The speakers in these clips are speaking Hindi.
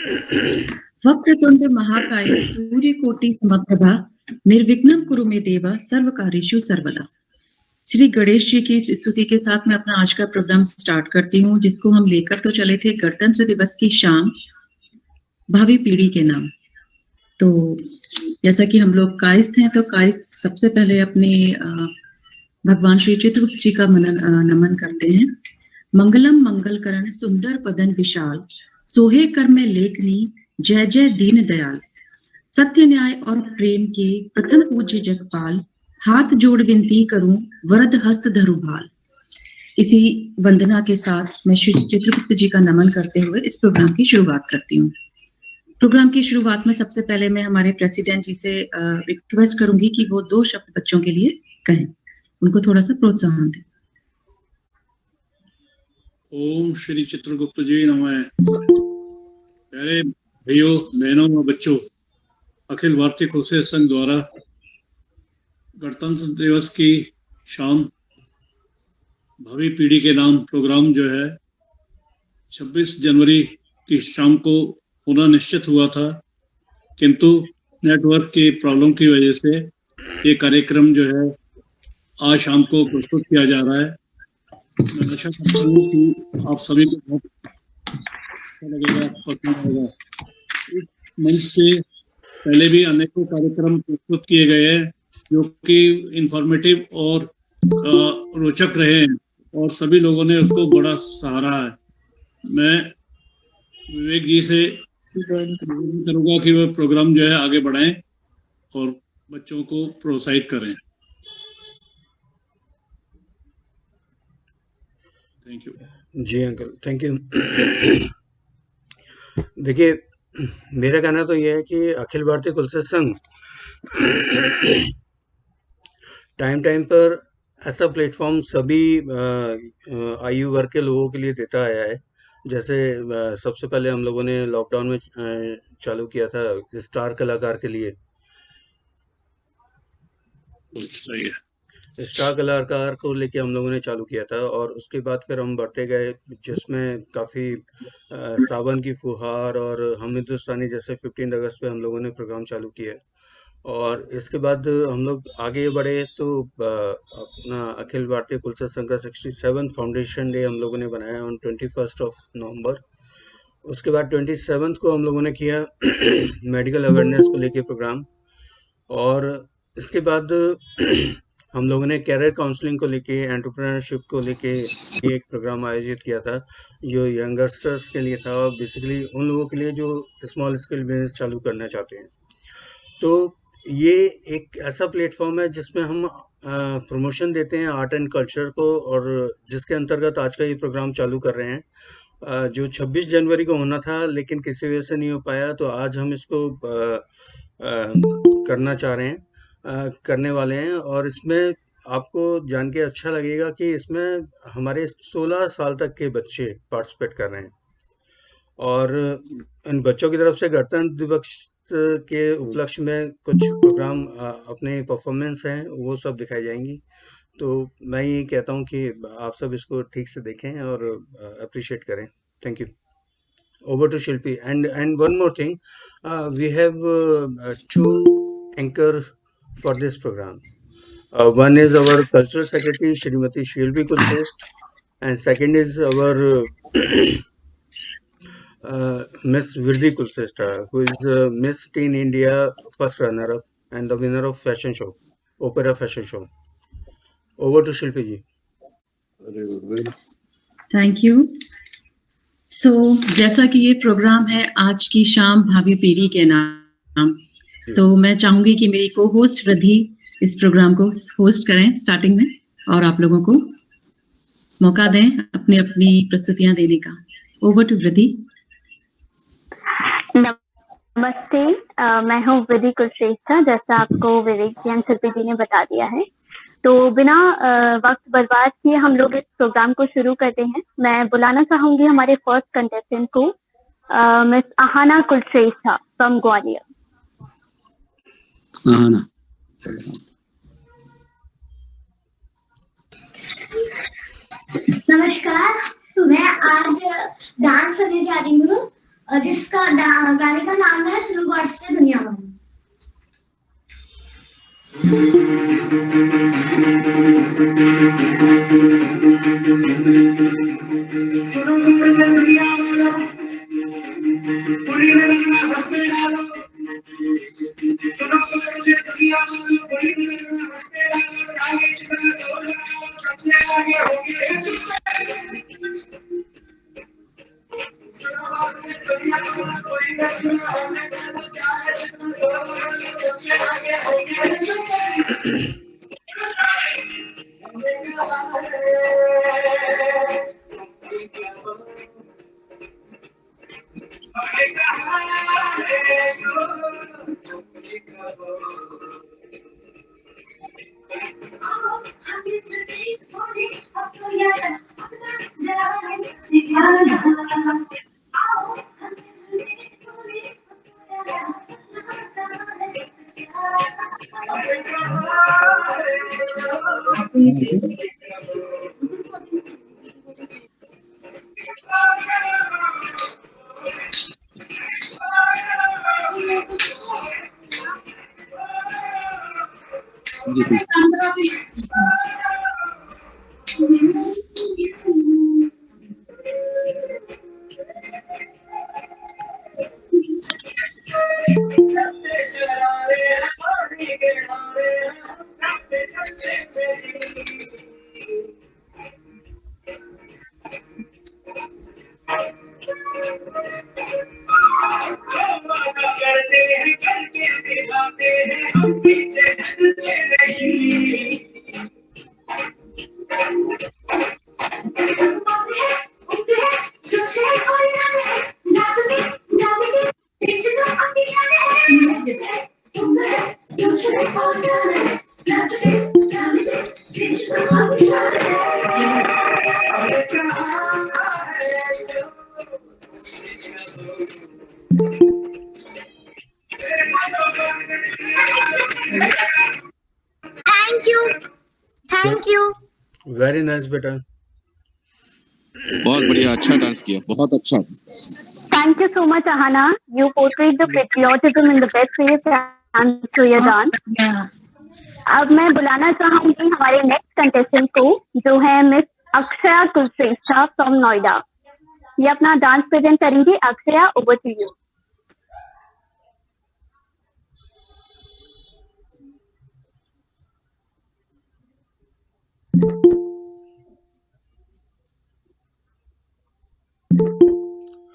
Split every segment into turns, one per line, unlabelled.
वक्रतुंड महाकाय सूर्यकोटि समप्रभा निर्विघ्नं कुरु मे देव सर्वकार्येषु सर्वदा। श्री गणेश जी की इस स्तुति के साथ मैं अपना आज का प्रोग्राम स्टार्ट करती हूँ, जिसको हम लेकर तो चले थे गणतंत्र दिवस की शाम भावी पीढ़ी के नाम। तो जैसा कि हम लोग कायस्थ हैं, तो कायस्थ सबसे पहले अपने भगवान श्री चित्रगुप्त जी का नमन करते हैं। मंगलम मंगलकरण सुंदर पदन विशाल, सोहे कर में लेखनी जय जय दीन दयाल। सत्य न्याय और प्रेम के प्रथम पूज्य जगपाल, हाथ जोड़ विनती करूं वरद हस्त धरु भाल। इसी वंदना के साथ मैं श्री चित्रगुप्त जी का नमन करते हुए इस प्रोग्राम की शुरुआत करती हूँ। प्रोग्राम की शुरुआत में सबसे पहले मैं हमारे प्रेसिडेंट जी से रिक्वेस्ट करूंगी कि वो 2 शब्द बच्चों के लिए कहें, उनको थोड़ा सा प्रोत्साहन दें।
ओम श्री चित्रगुप्त जी नमः। प्यारे भाइयों बहनों और बच्चों, अखिल भारतीय कुलसेर संघ द्वारा गणतंत्र दिवस की शाम भावी पीढ़ी के नाम प्रोग्राम जो है 26 जनवरी की शाम को होना निश्चित हुआ था, किंतु नेटवर्क की प्रॉब्लम की वजह से ये कार्यक्रम जो है आज शाम को प्रस्तुत किया जा रहा है। मैं आशा करता हूँ कि आप सभी को बहुत अच्छा लगेगा, पसंद आएगा। इस मंच से पहले भी अनेकों कार्यक्रम प्रस्तुत किए गए हैं जो कि इंफॉर्मेटिव और रोचक रहे हैं और सभी लोगों ने उसको बड़ा सराहा है। मैं विवेक जी से करूँगा कि वह प्रोग्राम जो है आगे बढ़ाएं और बच्चों को प्रोत्साहित करें। Thank you.
जी अंकल, थैंक यू। देखिए, मेरा कहना तो यह है कि अखिल भारतीय कुलसेर संघ टाइम पर ऐसा प्लेटफॉर्म सभी आयु वर्ग के लोगों के लिए देता आया है। जैसे सबसे पहले हम लोगों ने लॉकडाउन में चालू किया था स्टार कलाकार के लिए।
सही है,
स्टार कलाकार को लेके हम लोगों ने चालू किया था और उसके बाद फिर हम बढ़ते गए, जिसमें काफ़ी सावन की फुहार और हम हिंदुस्तानी जैसे 15 अगस्त पे हम लोगों ने प्रोग्राम चालू किया। और इसके बाद हम लोग आगे बढ़े तो अपना अखिल भारतीय कुलसेर संघ का 67 फाउंडेशन डे हम लोगों ने बनाया ऑन 21 नवंबर। उसके बाद 27 को हम लोगों ने किया मेडिकल अवेयरनेस को लेके प्रोग्राम। और इसके बाद हम लोगों ने कैरियर काउंसलिंग को लेके, एंटरप्रेन्योरशिप को लेके एक प्रोग्राम आयोजित किया था जो यंगस्टर्स के लिए था और बेसिकली उन लोगों के लिए जो स्मॉल स्केल बिजनेस चालू करना चाहते हैं। तो ये एक ऐसा प्लेटफॉर्म है जिसमें हम प्रमोशन देते हैं आर्ट एंड कल्चर को, और जिसके अंतर्गत आज का ये प्रोग्राम चालू कर रहे हैं जो 26 जनवरी को होना था लेकिन किसी वजह से नहीं हो पाया। तो आज हम इसको करना चाह रहे हैं, करने वाले हैं। और इसमें आपको जान के अच्छा लगेगा कि इसमें हमारे 16 साल तक के बच्चे पार्टिसिपेट कर रहे हैं और इन बच्चों की तरफ से गणतंत्र दिवस के उपलक्ष्य में कुछ प्रोग्राम अपने परफॉर्मेंस हैं वो सब दिखाई जाएंगी। तो मैं ये कहता हूँ कि आप सब इसको ठीक से देखें और अप्रिशिएट करें। Thank you. Over to Shilpi. And one more thing, we have 2 anchor for this program. One is our cultural secretary Shrimati Shilpi Kulshrestha, and second is our Miss Virdi Kulshrestha, who is Miss Teen India first runner-up and the winner of fashion show, opera fashion show. Over to Shilpi ji.
Thank you. So जैसा कि ये प्रोग्राम है आज की शाम भावी पीढ़ी के नाम, तो मैं चाहूंगी कि मेरी को होस्ट वृद्धि इस प्रोग्राम को होस्ट करें स्टार्टिंग में और आप लोगों को मौका दें अपनी अपनी प्रस्तुतियां देने का। ओवर टू वृद्धि।
नमस्ते, मैं हूँ वृद्धि कुलश्रेष्ठा, जैसा आपको विवेक जी एंड शिल्पी जी ने बता दिया है। तो बिना वक्त बर्बाद किए हम लोग इस प्रोग्राम को शुरू करते हैं। मैं बुलाना चाहूंगी हमारे फर्स्ट कंटेस्टेंट को, मिस आहाना कुलश्रेष्ठा फ्रॉम ग्वालियर।
नमस्कार, मैं आज डांस करने जा रही हूँ जिसका गाने का नाम है सुनो गॉड से दुनिया वाली। Thank you.
वेरी नाइस बेटा,
बहुत बढ़िया, अच्छा डांस किया, बहुत अच्छा।
Thank you so much, Ahana. You portrayed the patriotism in the best way through your dance. अब मैं बुलाना चाहूंगी हमारे नेक्स्ट कंटेस्टेंट को, जो है miss Akshaya Kulshreshtha from Noida. ये अपना डांस प्रेजेंट करेंगी। अक्षया, ओवर टू यू।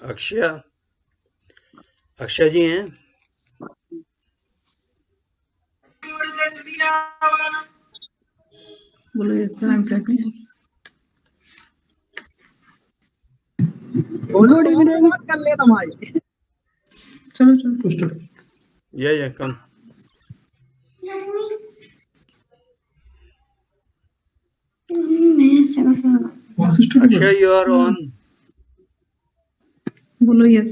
अक्षया, अक्षया जी हैं?
बोलो yes sir, I am checking.
Good evening कर ले तुम्हारी।
चलो चलो,
या कम। अक्षया, यू आर ऑन।
बोलो yes.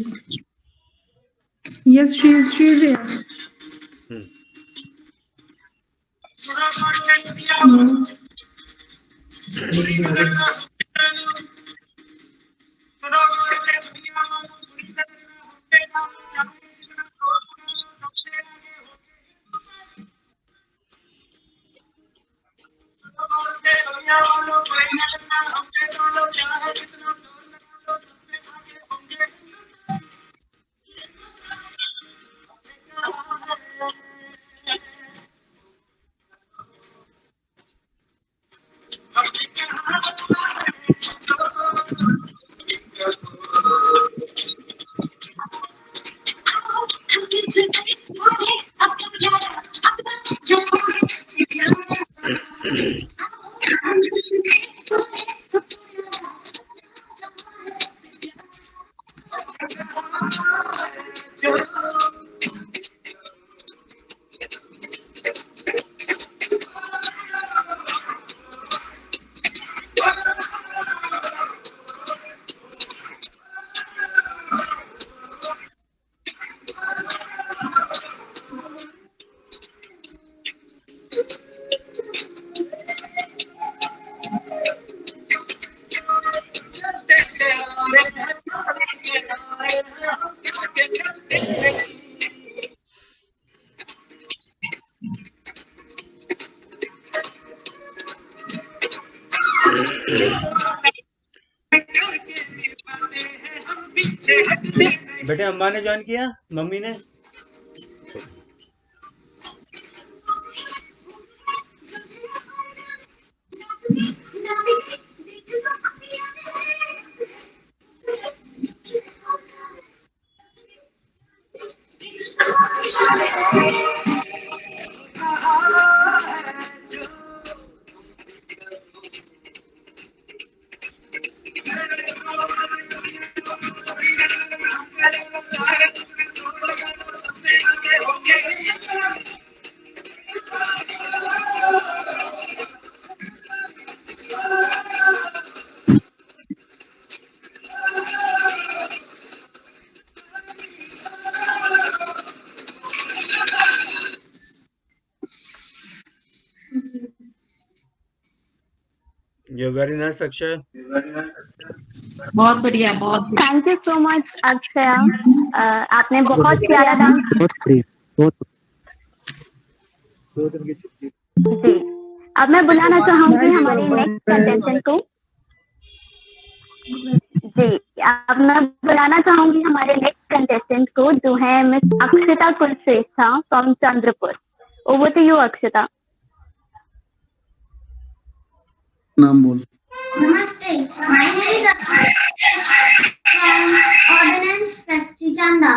Yes, she is here.
बेटे अम्मा ने ज्वाइन किया, मम्मी ने? You're very nice, Akshay.
बहुत बढ़िया, बहुत
थैंक यू सो मच अक्षया, आपने बहुत प्यारा डांस। जी, अब मैं बुलाना चाहूंगी हमारी नेक्स्ट कंटेस्टेंट को। जी, अब मैं बुलाना चाहूंगी हमारे नेक्स्ट कंटेस्टेंट को, जो है miss Akshata Kulshreshtha from Chandrapur. Over to you Akshata.
नाम बोल।
Namaste. My name is Akshay from Ordnance Factory, Chanda.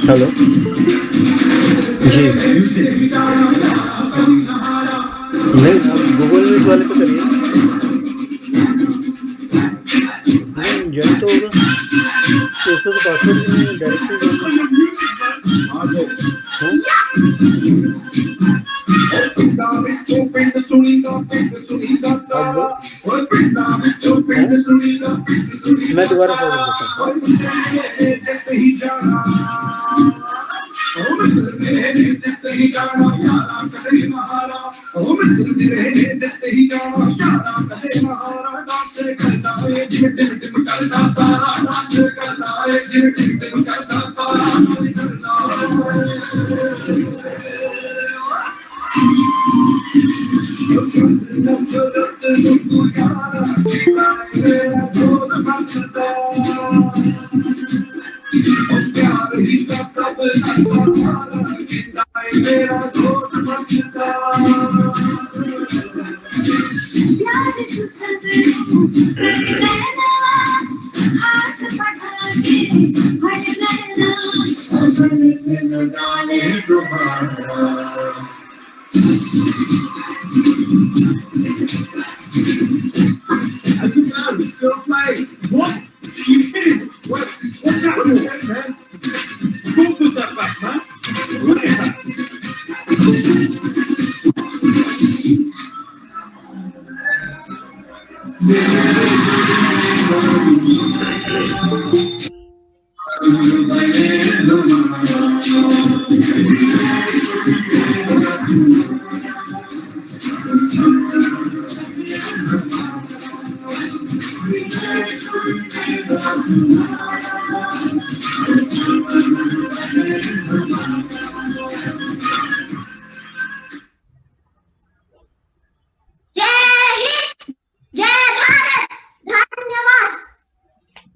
Hello ji, नहीं गूगल मीट वाले पे करिए। नहीं ज्वाइन तो होगा, तो उसको तो पासवर्ड नहीं डायरेक्टली मैं दोबारा फॉरवर्ड करता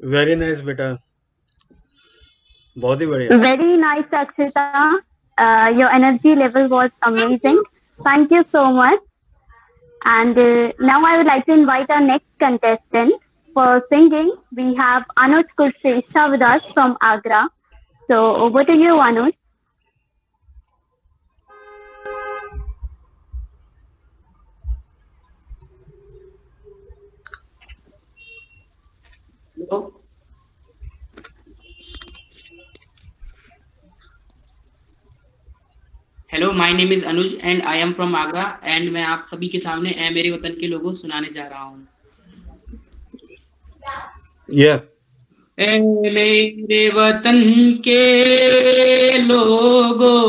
वेरी नाइस बेटा, बहुत ही बढ़िया।
Very nice Akshata, your energy level was amazing, thank you so much. And now I would like to invite our next contestant for singing. We have Anuj Kurshrestha with us from Agra. So over to you, Anuj.
Hello, my name is Anuj and I am from Agra and मैं आप सभी के सामने ए मेरे वतन के लोगों सुनाने जा रहा हूँ। ए मेरे वतन के लोगों,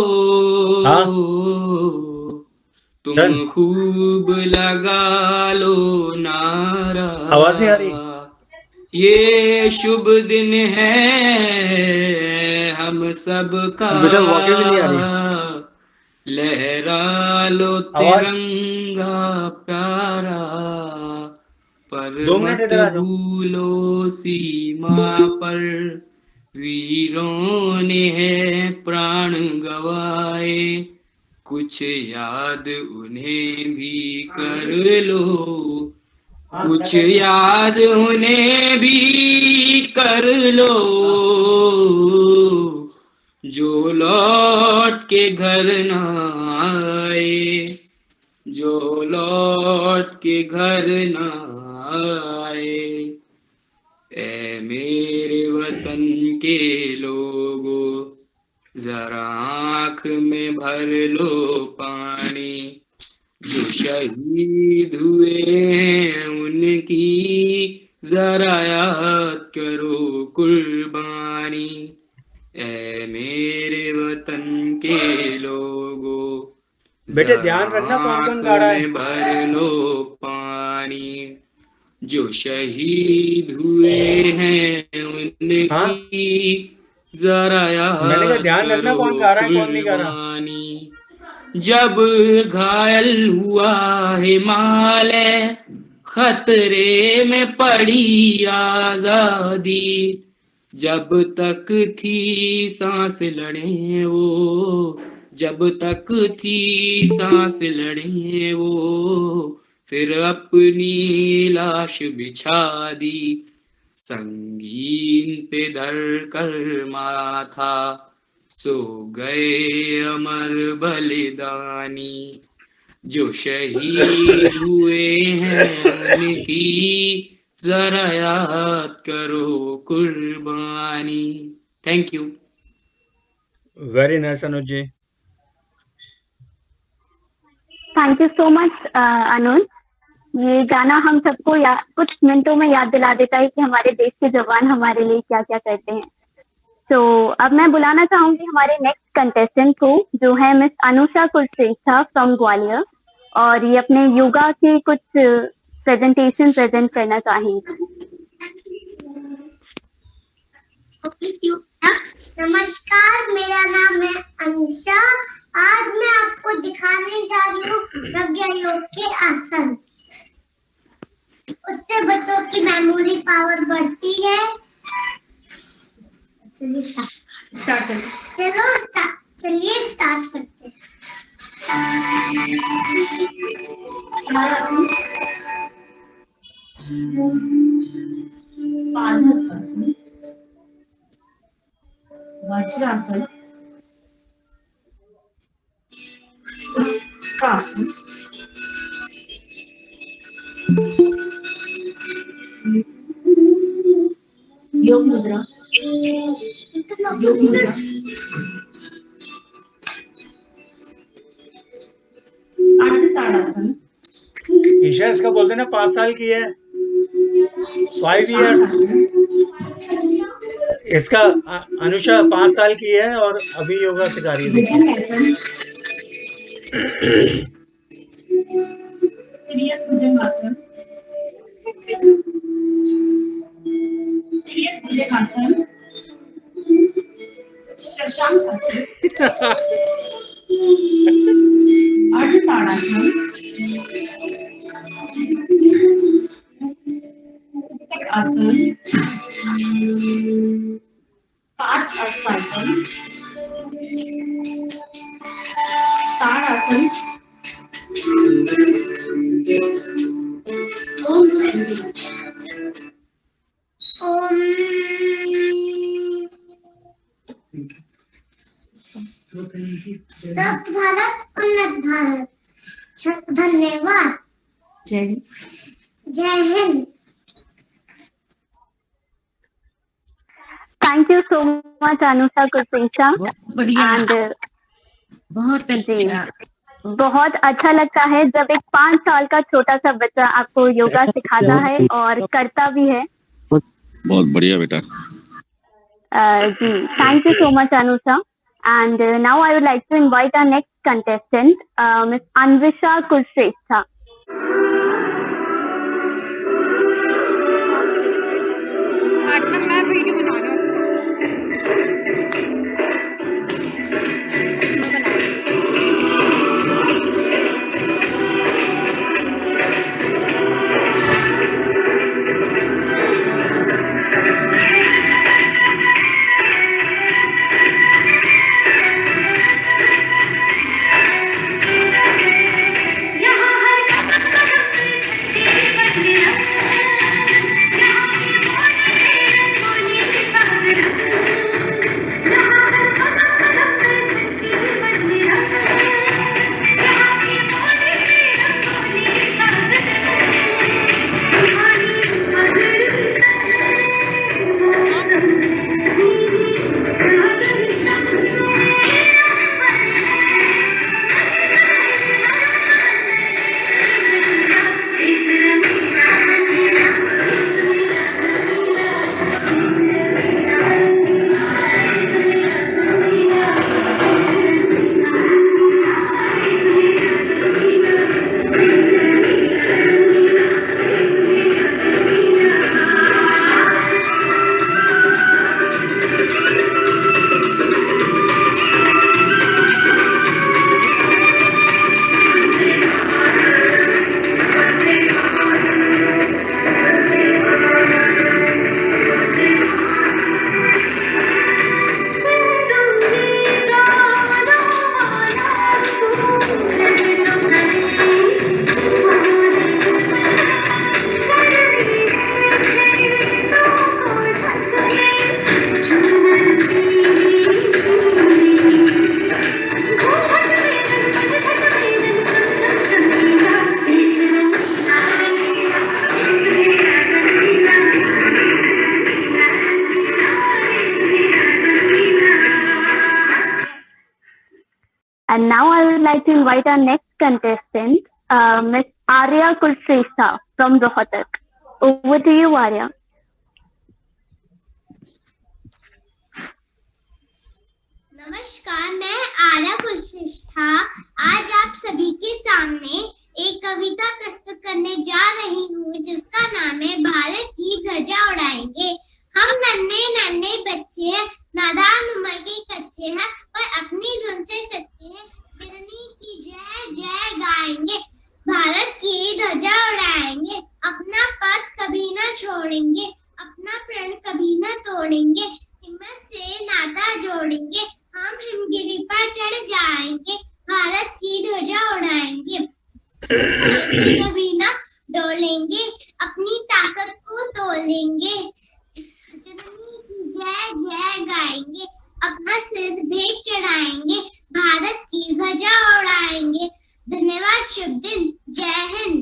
तुम खूब लगा लो नारा,
आवाज नहीं आ रही।
ये शुभ दिन है हम सबका,
बेटा वॉकिंग भी नहीं आ रही।
लहरा लो तिरंगा प्यारा, पर
2 मिनट
मत
इधर आ जाओ।
भूलो सीमा पर वीरों ने है प्राण गवाए, कुछ याद उन्हें भी कर लो, कुछ याद उन्हें भी कर लो, जो लौट के घर न आए, जो लौट के घर न आए। ए मेरे वतन के लोगों, जरा आँख में भर लो पानी, जो शहीद हुए हैं उनकी जरा याद करो कुर्बानी। ए मेरे वतन के लोगों,
बेटे ध्यान रखना कौन कौन गा रहा है।
में भर लो पानी, जो शहीद हुए हैं उनकी जरा
मैंने कहा ध्यान रखना कौन गा रहा है कौन नहीं गा रहा।
कुर्बानी। जब घायल हुआ हिमालय, खतरे में पड़ी आजादी, जब तक थी सांस लड़े वो, जब तक थी सांस लड़े वो, फिर अपनी लाश बिछा दी, संगीन पे धर कर माथा, सो गए अमर बलिदानी, जो शहीद हुए हैं उनकी जरा याद करो कुर्बानी। Thank you.
Very nice Anuj ji.
Thank you so much Anuj. ये गाना हम सबको कुछ मिनटों में याद दिला देता है कि हमारे देश के जवान हमारे लिए क्या क्या करते हैं। तो अब मैं बुलाना चाहूंगी हमारे नेक्स्ट कंटेस्टेंट को, जो है मिस अनुषा कुलश्रेष्ठा फ्रॉम ग्वालियर, और ये अपने योगा के कुछ प्रेजेंटेशन प्रेजेंट करना चाहेंगी।
नमस्कार, मेरा नाम है अनुषा। आज मैं आपको दिखाने जा रही हूँ प्रज्ञा योग के आसन। उससे बच्चों की मेमोरी पावर बढ़ती है। चलिए स्टार्ट करते हैं।
पादहस्तासन, वज्रासन, उत्तरासन, योग मुद्रा, योग मुद्रा, अर्धताड़ासन।
ईशा इसका बोलते ना 5 साल की है, 5 years। इसका अनुषा 5 साल की है और अभी योगा सिखा रही है।
भुजंगासन, भुजंगासन, शशांकासन, अर्धताड़ासन, आसन, पादहस्तासन, ताड़ासन, ओम चंडी,
ओम स्वस्थ भारत उन्नत भारत। धन्यवाद। जय Hind.
Thank you so much Anusha Kulshreshtha.
बढ़िया, बहुत
बहुत अच्छा लगता है जब एक 5 साल का छोटा सा बच्चा आपको योगा सिखाता है और करता भी है।
बहुत बढ़िया बेटा।
जी, thank you so much, Anusha. And now I would like to invite our next contestant, Miss Anvisha Kulshrestha.
Partner मैं वीडियो बना रहा हूँ
And now I would like to invite our next contestant, Miss Arya Kulshrestha from Rohtak. Over to you, Arya.
नमस्कार, मैं आर्या कुलश्रेष्ठा आज आप सभी के सामने एक कविता प्रस्तुत करने जा रही हूँ जिसका नाम है भारत की ध्वजा उड़ाएंगे। हम नन्हे नन्हे बच्चे हैं, नादान उम्र के कच्चे हैं, पर अपनी धुन से सच्चे हैं। जननी की जय जय गाएंगे, भारत की ध्वजा उड़ाएंगे। अपना पथ कभी न छोड़ेंगे, अपना प्रण कभी न तोड़ेंगे। हिम्मत से नाता जोड़ेंगे, हम हिमगिरी पर चढ़ जाएंगे, भारत की ध्वजा उड़ाएंगे। कभी न डोलेंगे, अपनी ताकत को तोलेंगे। जननी की जय जय गाएंगे, अपना सिर भेंट चढ़ाएंगे, भारत की ध्वजा उड़ाएंगे। धन्यवाद, शुभ दिन, जय हिंद।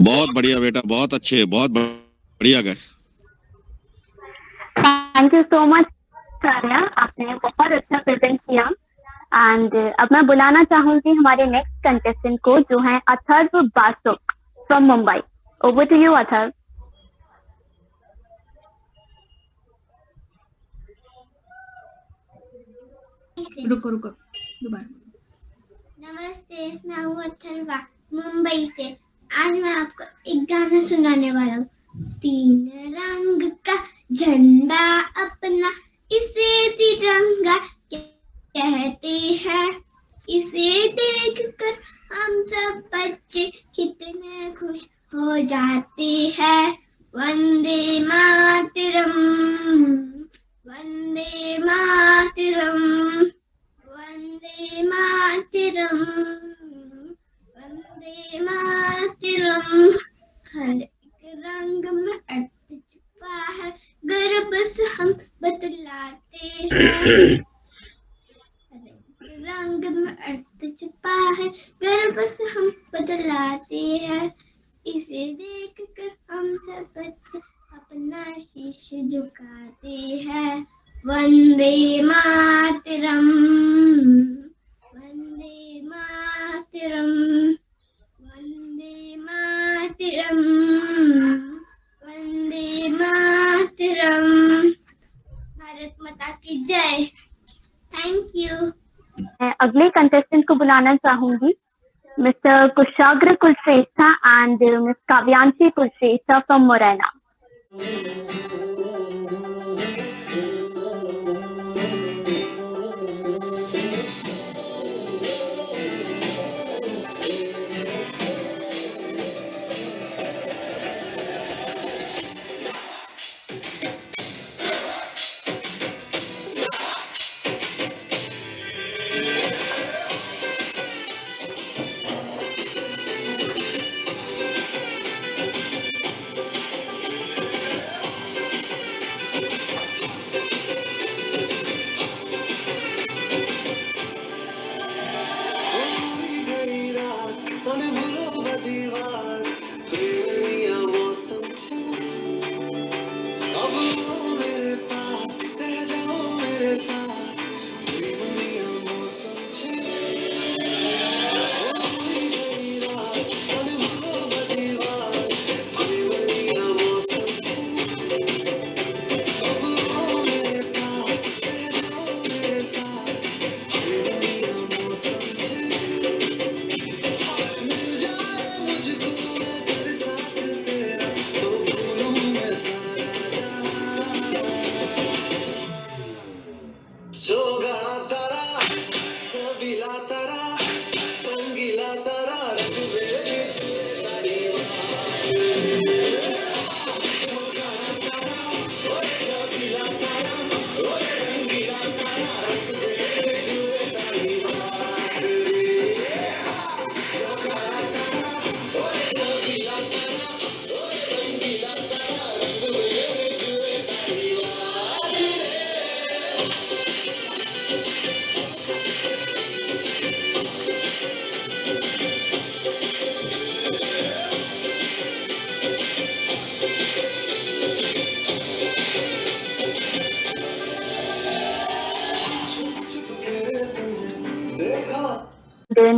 बहुत बढ़िया बेटा, बहुत अच्छे, बहुत बढ़िया गए।
Thank you so much Arya, आपने बहुत अच्छा प्रेजेंट किया। एंड अब मैं बुलाना चाहूंगी हमारे नेक्स्ट कंटेस्टेंट को, जो है Atharva Basuk from Mumbai. Over to you Atharva.
रुको दोबारा।
नमस्ते, मैं हूँ अथर्वा मुंबई से। आज मैं आपको एक गाना सुनाने वाला हूँ। तीन रंग का झंडा अपना, इसे तिरंगा कहते हैं। इसे देखकर हम सब बच्चे कितने खुश हो जाते हैं। वंदे मातरम, वंदे मातरम, वंदे मातरम, वंदे मातरम। हर एक रंग में अर्थ छुपा है, गर्व से हम बतलाते हैं। हर एक रंग में अर्थ छुपा है, गर्व से हम बतलाते हैं। इसे देखकर हम सब बच्चे अपना शीश झुकाते हैं। वंदे मातरम, वंदे मातरम, वंदे मातरम, वंदे मातरम।
अगले कंटेस्टेंट को बुलाना चाहूंगी, mister Kushagra Kulshreshtha and miss Kavyanshi Kulshreshtha from Morena.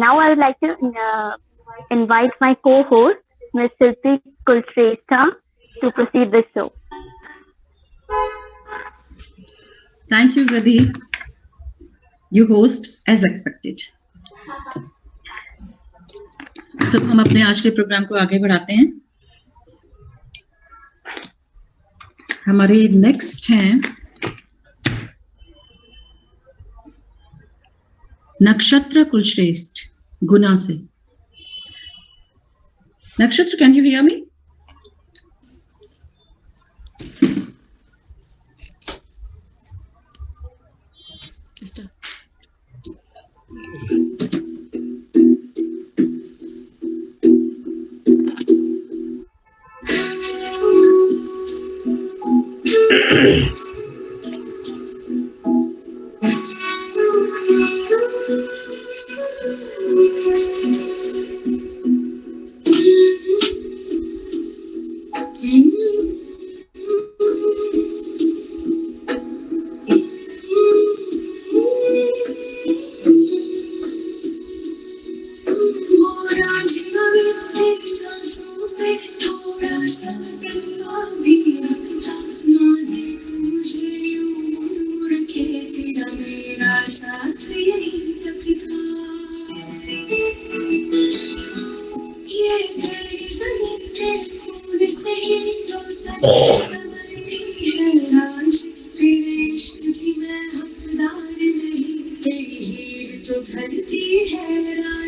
Now I would like to invite my co-host, Ms. Shilpi Kulshrestha, to proceed the show.
Thank you, Radhi. You host as expected. सब हम अपने आज के प्रोग्राम को आगे बढ़ाते हैं। हमारे नेक्स्ट हैं नक्षत्र कुलश्रेष्ठ गुना से। नक्षत्र, can you hear me?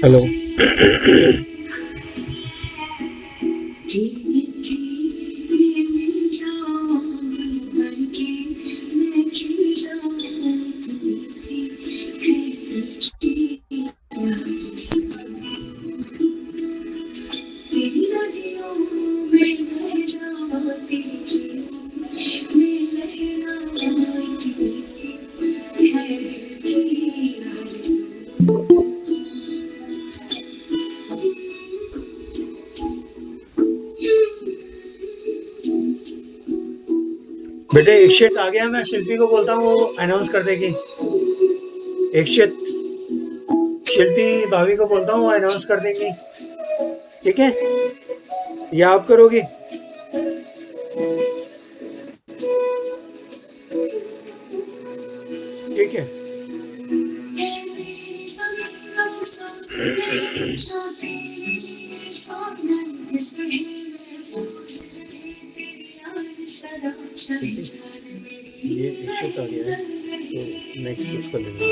Hello. बेटे एक शेट आ गया, मैं शिल्पी को बोलता हूँ वो अनाउंस कर देगी। एक शेट शिल्पी भाभी को बोलता हूँ वो अनाउंस कर देगी, ठीक है? या आप करोगी? ठीक है। ये इशू आ गया है, तो नेक्स्ट उसका लेंगे।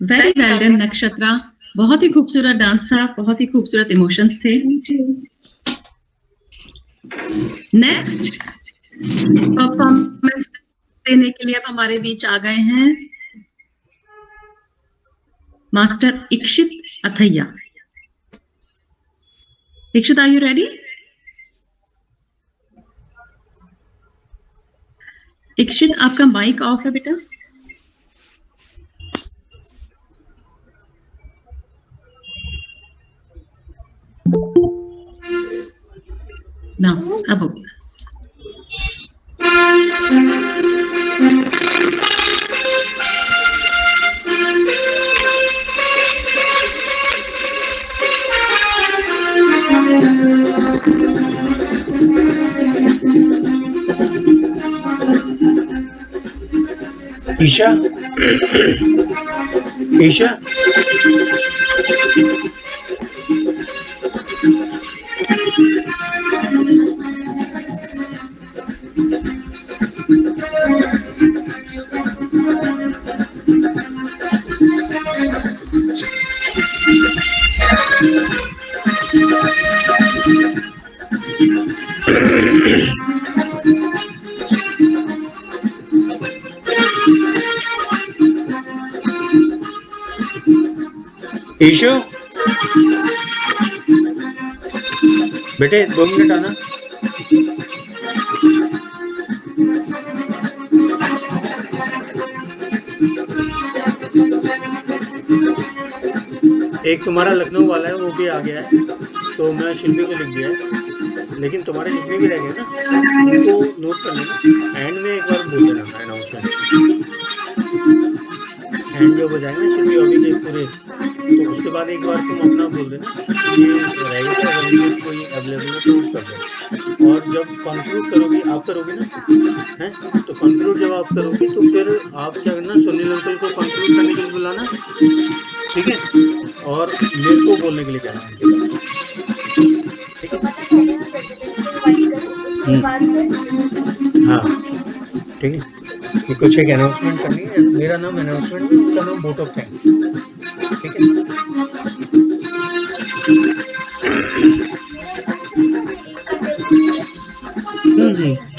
वेरी वेल डन नक्षत्रा, बहुत ही खूबसूरत डांस था, बहुत ही खूबसूरत इमोशंस थे। नेक्स्ट परफॉर्मेंस देने के लिए अब हमारे बीच आ गए हैं master Ikshit Athaiya. Ikshit, are you ready? Ikshit, आपका माइक ऑफ है बेटा। ना, अब हो गया।
ईशा, ईशा, ईशु, बेटे 2 मिनट आना। एक तुम्हारा लखनऊ वाला है, वो भी आ गया है, तो मैं शिल्पी को लिख दिया है, लेकिन तुम्हारे जितने भी रह गए ना उनको नोट कर लेना। एंड में एक बार बोल देना अनाउंसमेंट, एंड जब हो जाएंगे शिल्पी अभी के पूरे, तो उसके बाद एक बार तुम अपना बोल देना ये रहेगा, तो अगर इंग्लिश कोई अवेलेबल है तो कर दो। और जब कंक्लूड करोगी, आप करोगे ना, है तो कंक्लूड जब आप करोगी तो फिर आप क्या करना, सुनील अंकल को कंक्लूड करने के लिए बुलाना, ठीक है, और मेरे को बोलने के लिए कहना, ठीक है। हाँ ठीक है, कि कुछ एक अनाउंसमेंट करनी है, मेरा नाम अनाउंसमेंट में, उनका नाम वोट ऑफ थैंक्स, ठीक है।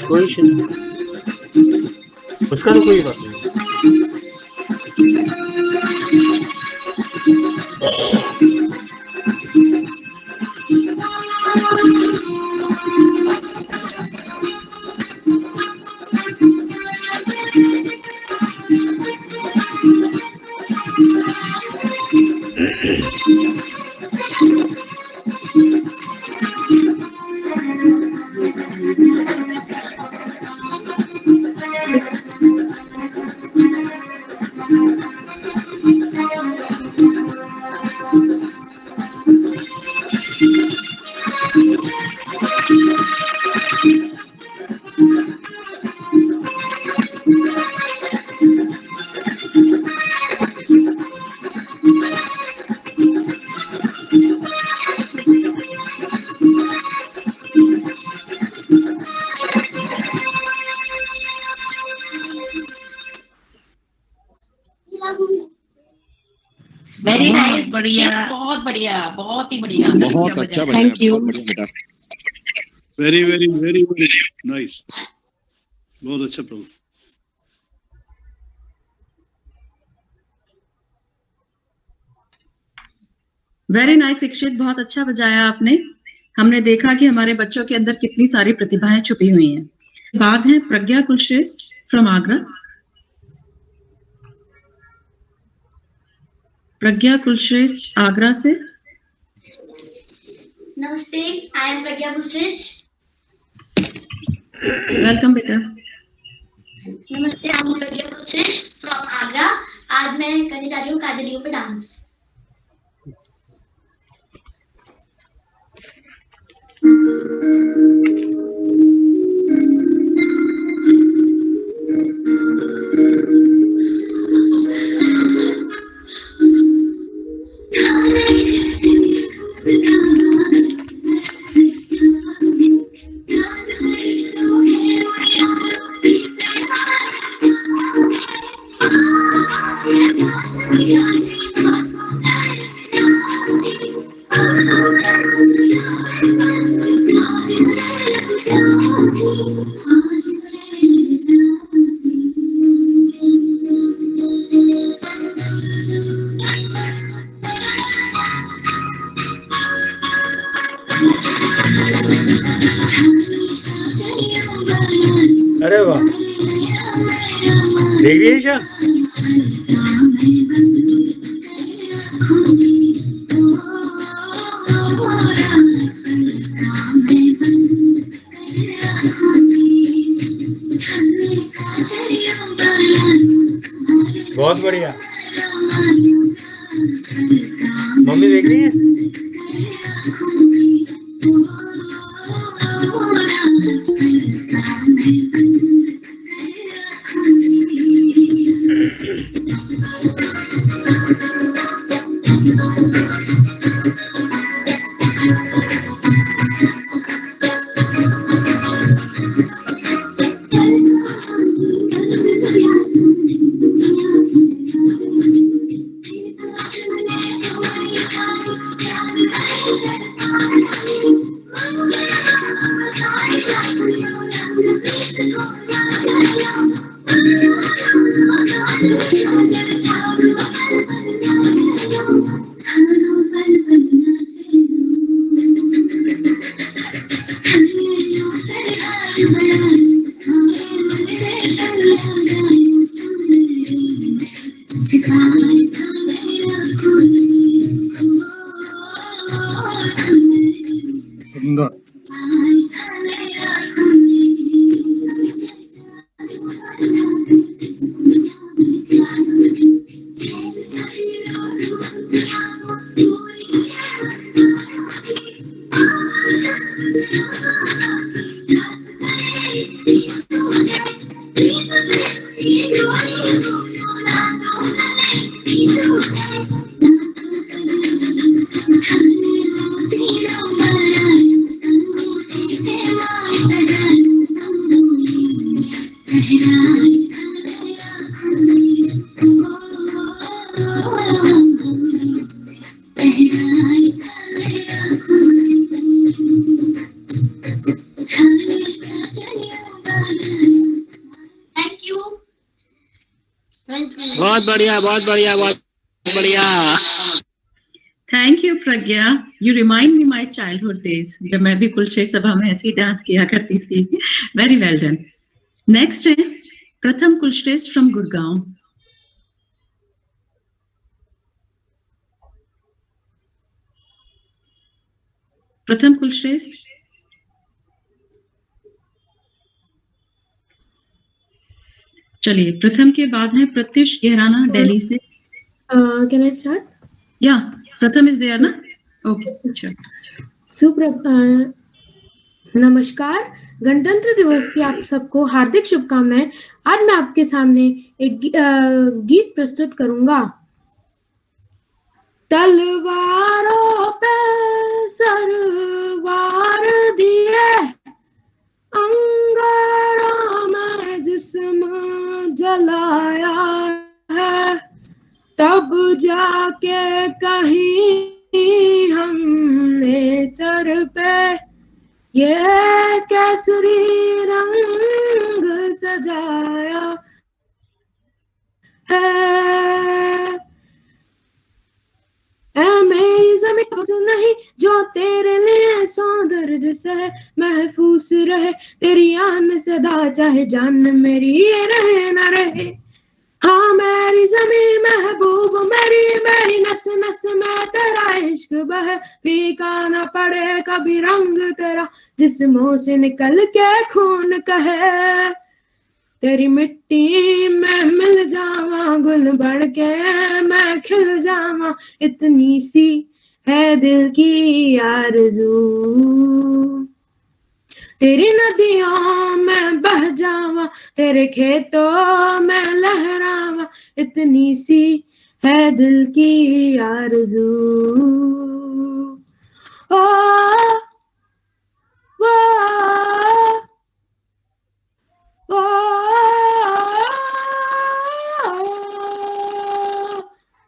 कोई इशू नहीं, उसका तो कोई बात नहीं।
वेरी नाइस, बढ़िया, बहुत बढ़िया, बहुत ही बढ़िया,
बहुत अच्छा बजाया, बहुत बढ़िया बेटा।
Very very very very nice, बहुत अच्छा प्रभु।
वेरी नाइस शिक्षित, बहुत अच्छा बजाया आपने। हमने देखा कि हमारे बच्चों के अंदर कितनी सारी प्रतिभाएं छुपी हुई हैं। बात है प्रज्ञा कुलश्रेष्ठ फ्रॉम आगरा। प्रज्ञा कुलश्रेष्ठ आगरा से।
नमस्ते, I am Pragya Kulshreshtha.
Welcome बेटा।
नमस्ते, I am Pragya Kulshreshtha from Agra. आज मैं करने जा रही हूँ काजलियों पे डांस।
अरे वाह, देख रही है ईशा? बहुत बढ़िया। मम्मी देख रही है?
बहुत बढ़िया, बहुत बढ़िया, बहुत बढ़िया।
Thank you Pragya, you remind me my childhood days, जब मैं भी कुलश्रेष्ठ सभा में ऐसे ही डांस किया करती थी। Very well done. नेक्स्ट है प्रथम कुलश्रेष्ठ फ्रॉम गुड़गांव। प्रथम कुलश्रेष्ठ। चलिए, प्रथम के बाद है प्रत्युष गहराना दिल्ली से।
Can I start?
या प्रथम इज देयर ना? ओके, अच्छा।
नमस्कार, गणतंत्र दिवस की आप सबको हार्दिक शुभकामनाएं। आज मैं आपके सामने एक गीत प्रस्तुत करूंगा। तलवारों पे सरवार दिए, अंगारों में जिस्म जलाया है, जाके कहीं हमने सर पे ये केसरी रंग सजाया है। ऐ मेरी ज़मीं बस नहीं जो तेरे लिए सौ दर्द सहे, महफूज रहे तेरी आन सदा, चाहे जान मेरी ये रहे न रहे। हाँ मेरी ज़मीं महबूब मेरी, मेरी नस नस में तेरा इश्क बहे, फीका न पड़े कभी रंग तेरा, जिस्मों से निकल के खून कहे। तेरी मिट्टी में मिल जावा, गुल बढ़ के मैं खिल जावा, इतनी सी है दिल की आरज़ू। तेरी नदियों में बह जावा, तेरे खेतों में लहरावा, इतनी सी है दिल की आरज़ू। ओ वो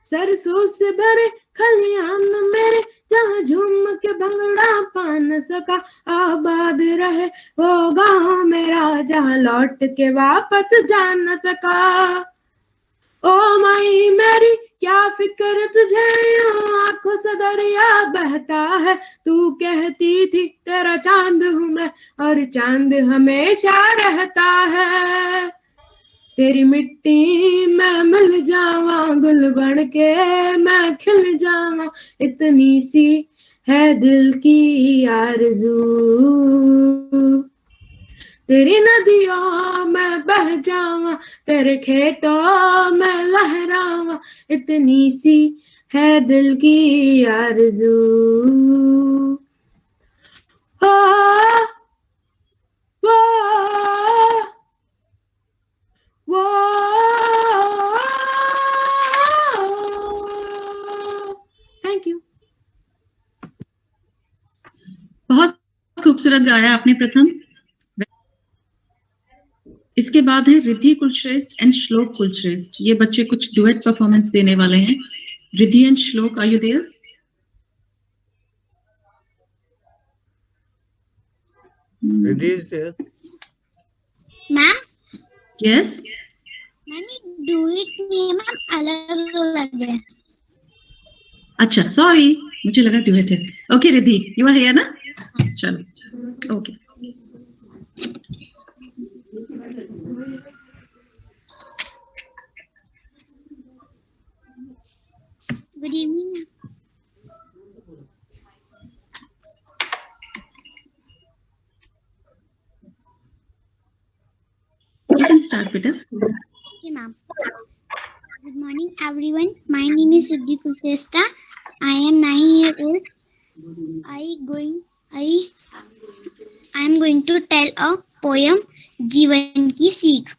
सरसों से भरे खलियान मेरे, जहाँ झूम के भंगड़ा पा न सका, आबाद रहे वो गाँव मेरा, जहाँ लौट के वापस जा न सका। ओ माई मेरी क्या फिक्र तुझे, यूं आंखों से दरिया बहता है, तू कहती थी तेरा चांद हूँ मैं, और चांद हमेशा रहता है। तेरी मिट्टी में मिल जावा, गुल बन के मैं खिल जावा, इतनी सी है दिल की आरज़ू। तेरी नदियों में बह जावा, तेरे खेतों में लहरावा, इतनी सी है दिल की आरज़ू। Thank you.
बहुत खूबसूरत गाया आपने प्रथम। इसके बाद है रिद्धि कुलश्रेष्ठ एंड श्लोक कुलश्रेष्ठ। ये बच्चे कुछ डुएट परफॉर्मेंस देने वाले हैं। Riddhi and Shlok, are you there?
Riddhi is there.
Ma'am
yes,
ma'am duet नहीं है मैम, अलग अलग है।
अच्छा सॉरी, मुझे लगा डुएट है। Okay Riddhi, you are here ना? चलो okay.
Good evening.
You can start, beta.
Okay, ma'am. Good morning, everyone. My name is Riddhi Kushreshtha. I am 9 years old. I am going to tell a poem. जीवन की सीख।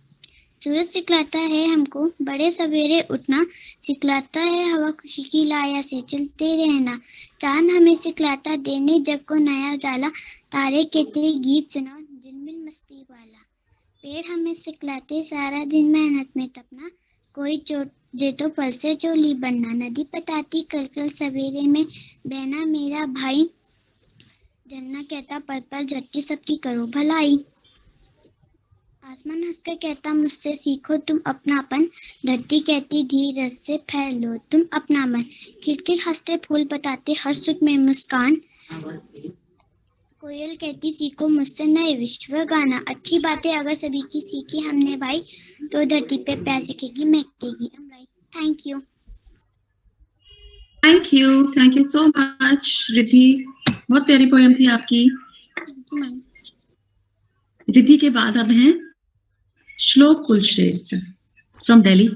सूरज सिखलाता है हमको बड़े सवेरे उठना, सिखलाता है हवा खुशी की लाया से चलते रहना, चांद हमें सिखलाता देने जग को नया उजाला, तारे कहते गीत सुनाओ झिलमिल मस्ती वाला, पेड़ हमें सिखलाते सारा दिन मेहनत में तपना, कोई चोट दे तो फल से चोली बनना, नदी बताती कल कल सवेरे में बहना मेरा भाई, जन्ना कहता पल पल झटकी सबकी करो भलाई, आसमान हंसकर कहता मुझसे सीखो तुम अपनापन, धरती कहती धीरज से फैलो तुम अपना मन, खिलखिल हंसते फूल बताते हर सुख में मुस्कान, कोयल कहती सीखो मुझसे नए विश्व गाना, अच्छी बातें अगर सभी की सीखी हमने भाई, तो धरती पे प्यार सीखेगी महकेगी अमराई। Thank you.
Thank you so much Riddhi, बहुत प्यारी पोएम थी आपकी। रिद्धि के बाद अब हैं श्लोक कुलश्रेष्ठ फ्रॉम दिल्ली।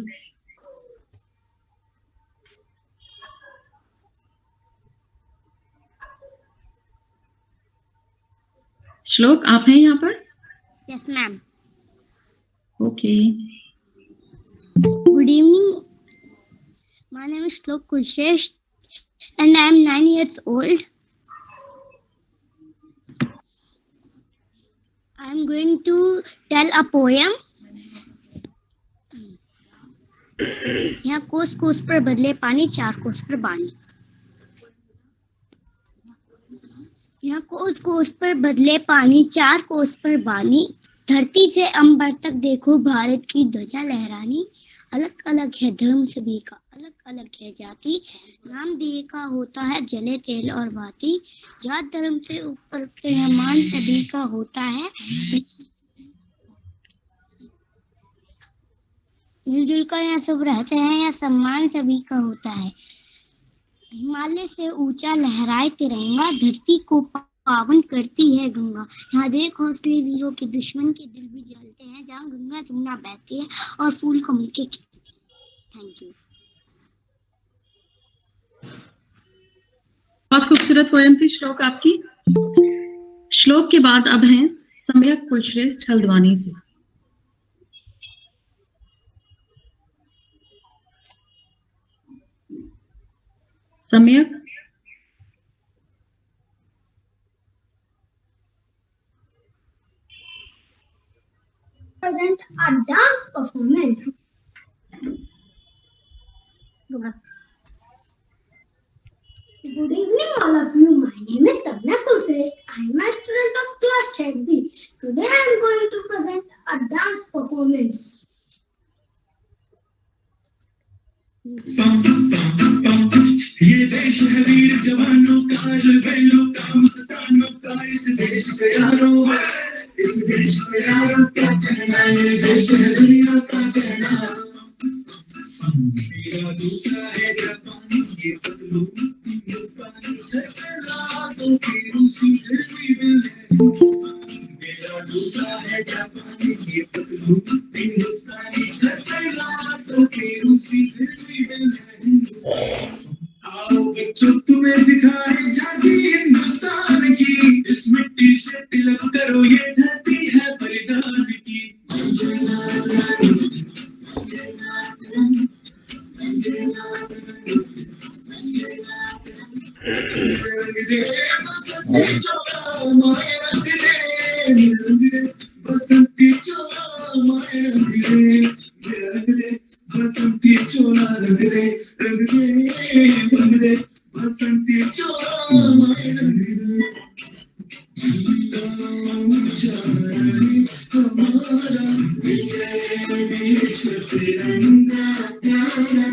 श्लोक आप हैं यहाँ पर?
Yes ma'am.
Okay.
Good evening, my name is श्लोक Kulshreshtha and I am 9 years old. I am going to tell a poem. यहाँ कोस कोस पर बदले पानी, चार कोस पर बानी। यहाँ कोस कोस पर बदले पानी, चार कोस पर बानी। धरती से अंबर तक देखो भारत की ध्वजा लहरानी। अलग अलग है धर्म सभी का, अलग अलग है जाति। नाम दिए का होता है जले तेल और बाती। जात धर्म से ऊपर रहमान सभी का होता है। मिलजुल कर यहाँ सब रहते हैं, यहाँ सम्मान सभी का होता है। हिमालय से ऊंचा लहराए तिरंगा, धरती को पावन करती है गंगा। यहाँ देख हौसले वीरों के, दुश्मन के दिल भी जलते हैं। जहाँ गंगा जमुना बहती है और फूल कमल के। Thank you.
बहुत खूबसूरत पोयम थी श्लोक आपकी। श्लोक के बाद अब हैं सम्यक कुलश्रेष्ठ हल्द्वानी से। सम्यक
present a dance performance. Good evening, all of you. My name is Samyak Kulsresth. I am a student of class 10B. Today I am going to present a dance performance.
ये देश है वीर जवानों का, लड़वैलों का, मस्तानों का। इस देश के यारों, इस देश के यारों क्या कहना। ये देश है दुनिया का कहना। मेरा दूसरा है जापान, ये पसलू हिंदुस्तानी से रातों की रूसी फिर भी दिल है हिंदुस्तान। मेरा दूसरा है जापान, ये पसलू हिंदुस्तानी से रातों की रूसी फिर भी दिल है हिंदुस्तान। आओ बच्चों तुम्हें दिखाए झांकी हिंदुस्तान की। इस मिट्टी से तिलक करो, ये धरती है बलिदान की। बसंती चोला माए रंग दे, रंग दे। बसंती चोला रंग दे, रंग दे, रंग दे। बसंती चोला माए रंग दे। हमारा विजय विश्व तिरंगा प्यारा।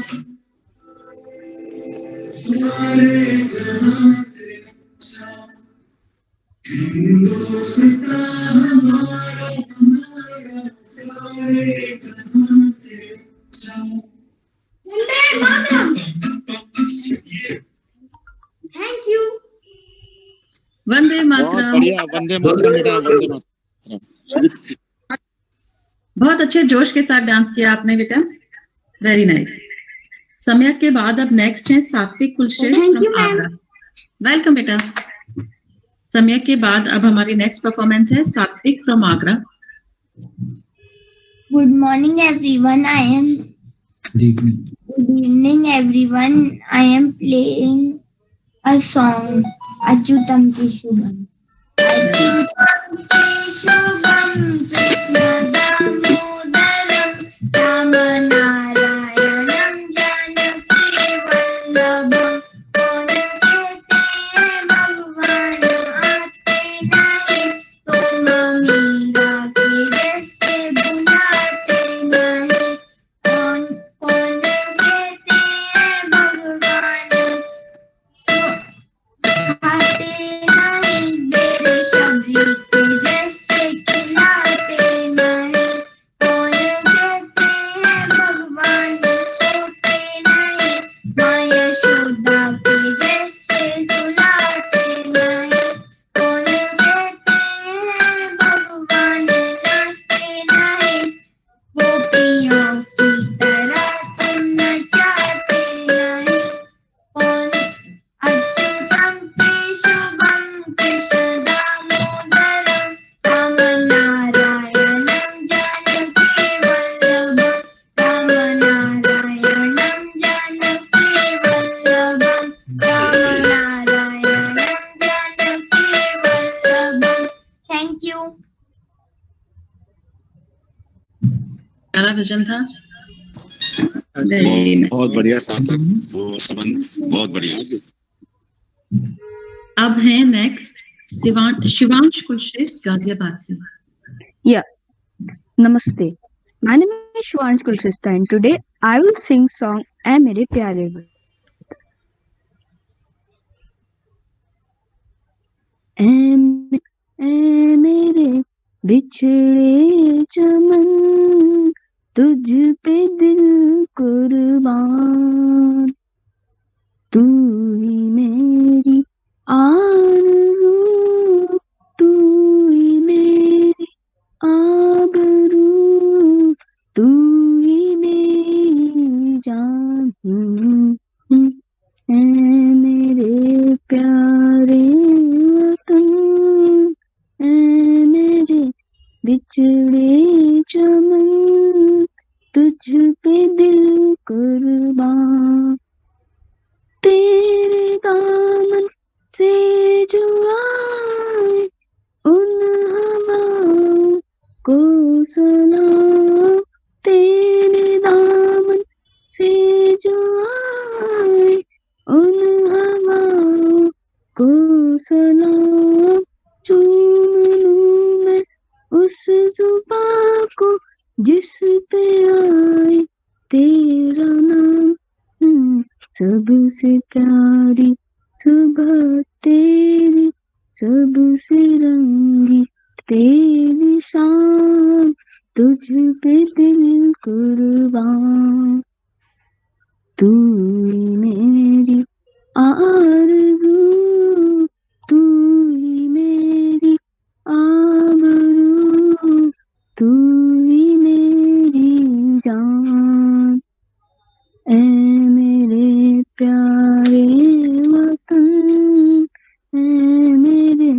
सारे जहां से अच्छा हिंदुस्तान हमारा, हमारा। सारे जहां से अच्छा।
वंदे मातरम। Thank you.
वंदे
बहुत
मातरम।
बढ़िया, वंदे मातरम बेटा, वंदे मातरम।
बहुत अच्छे जोश के साथ डांस किया आपने बेटा, वेरी नाइस। सम्यक के बाद अब नेक्स्ट है सात्विक कुलश्रेष्ठ फ्रॉम आगरा। वेलकम बेटा। सम्यक के बाद अब हमारी नेक्स्ट परफॉर्मेंस है सात्विक from Agra.
Good morning, everyone. Good evening, everyone. I am playing a song, Achyutam Keshubam. Achyutam Keshubam Krishna Damodaram Ramanarayanam Janaki Vallabham. कौन कहते हैं भगवान आते नहीं, तुम मीरा के जैसे बुलाते नहीं। कौन कौन कहते हैं भगवान खाते नहीं, मेरे शबरी के जैसे खिलाते नहीं। कौन कहते हैं भगवान सोते नहीं, माँ यशोदा के जैसे सुलाते नहीं। कौन कहते हैं भगवान नाचते नहीं, गोपियों की तरह तुम नचाते नहीं। कौन अच्युतम केशवम कृष्ण दामोदरम रामनारायणम जानकी वल्लभम। रामनारायणम जानकी वल्लभम। रामनारायणम जानकी वल्लभम। Thank you.
प्यारा भजन था।
बहुत बढ़िया सार्थक, वो संबंध बहुत बढ़िया।
अब है नेक्स्ट शिवांश कुलश्रेष्ठ गाजियाबाद से।
Yeah, Namaste. My name is Shivansh Kulshrestha and today I will sing song "ऐ मेरे प्यारे वे"। ऐ मेरे बिछड़े चमन, तुझ पे दिल कुर्बान, तू ही मेरी आरज़ू, तू ही मेरी आबरू, तू ही मेरी जान। ऐ मेरे प्यारे वतन, ऐ मेरे बिछड़े चमन, तुझ पे दिल कुर्बान, तेरे दामन से जो आए उन हवाओं को सलाम, तेरे दामन से जो आए उन हवाओं को सलाम, चूम लूं मैं उस जुबां को जिस पे आए तेरा नाम। सबसे प्यारी सुबह तेरी, सबसे रंगी तेरी शाम, तुझ पे दिल कुर्बान, तू ही मेरी आरज़ू, तू ही मेरी आबरू, तू ही मेरी जान। ऐ मेरे प्यारे वतन, ऐ मेरे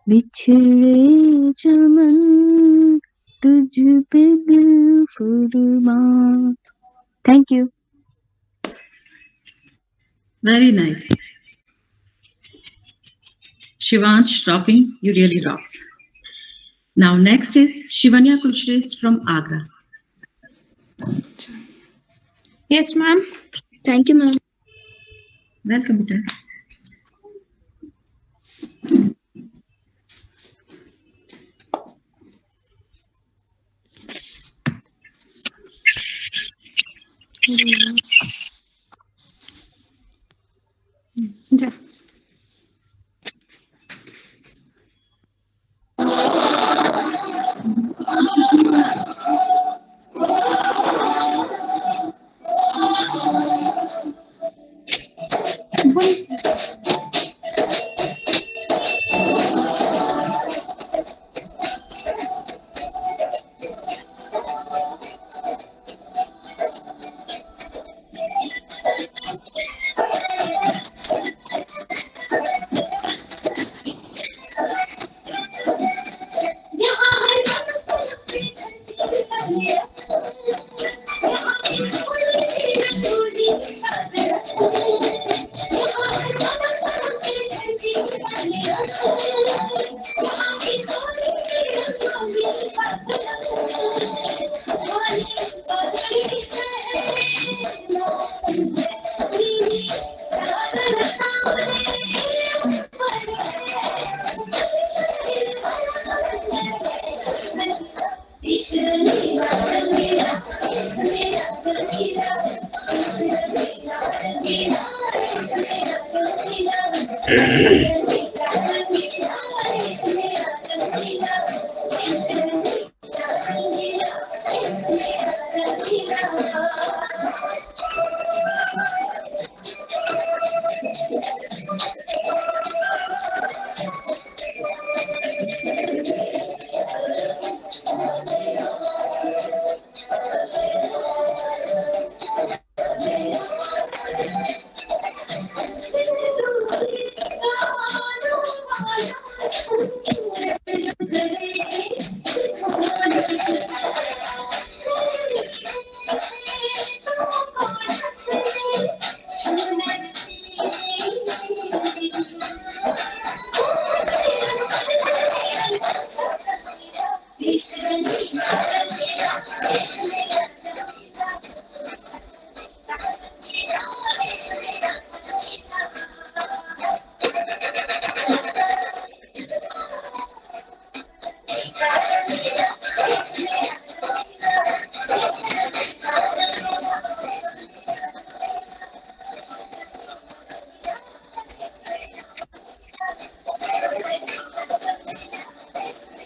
बिछड़े चमन, तुझ पे दिल कुर्बान। Thank you.
Very nice. Shivansh, rocking, you really rocks. Now next is Shivanya Kulshrestha from Agra.
Yes, ma'am.
Thank you, ma'am.
Welcome, beta.
जा।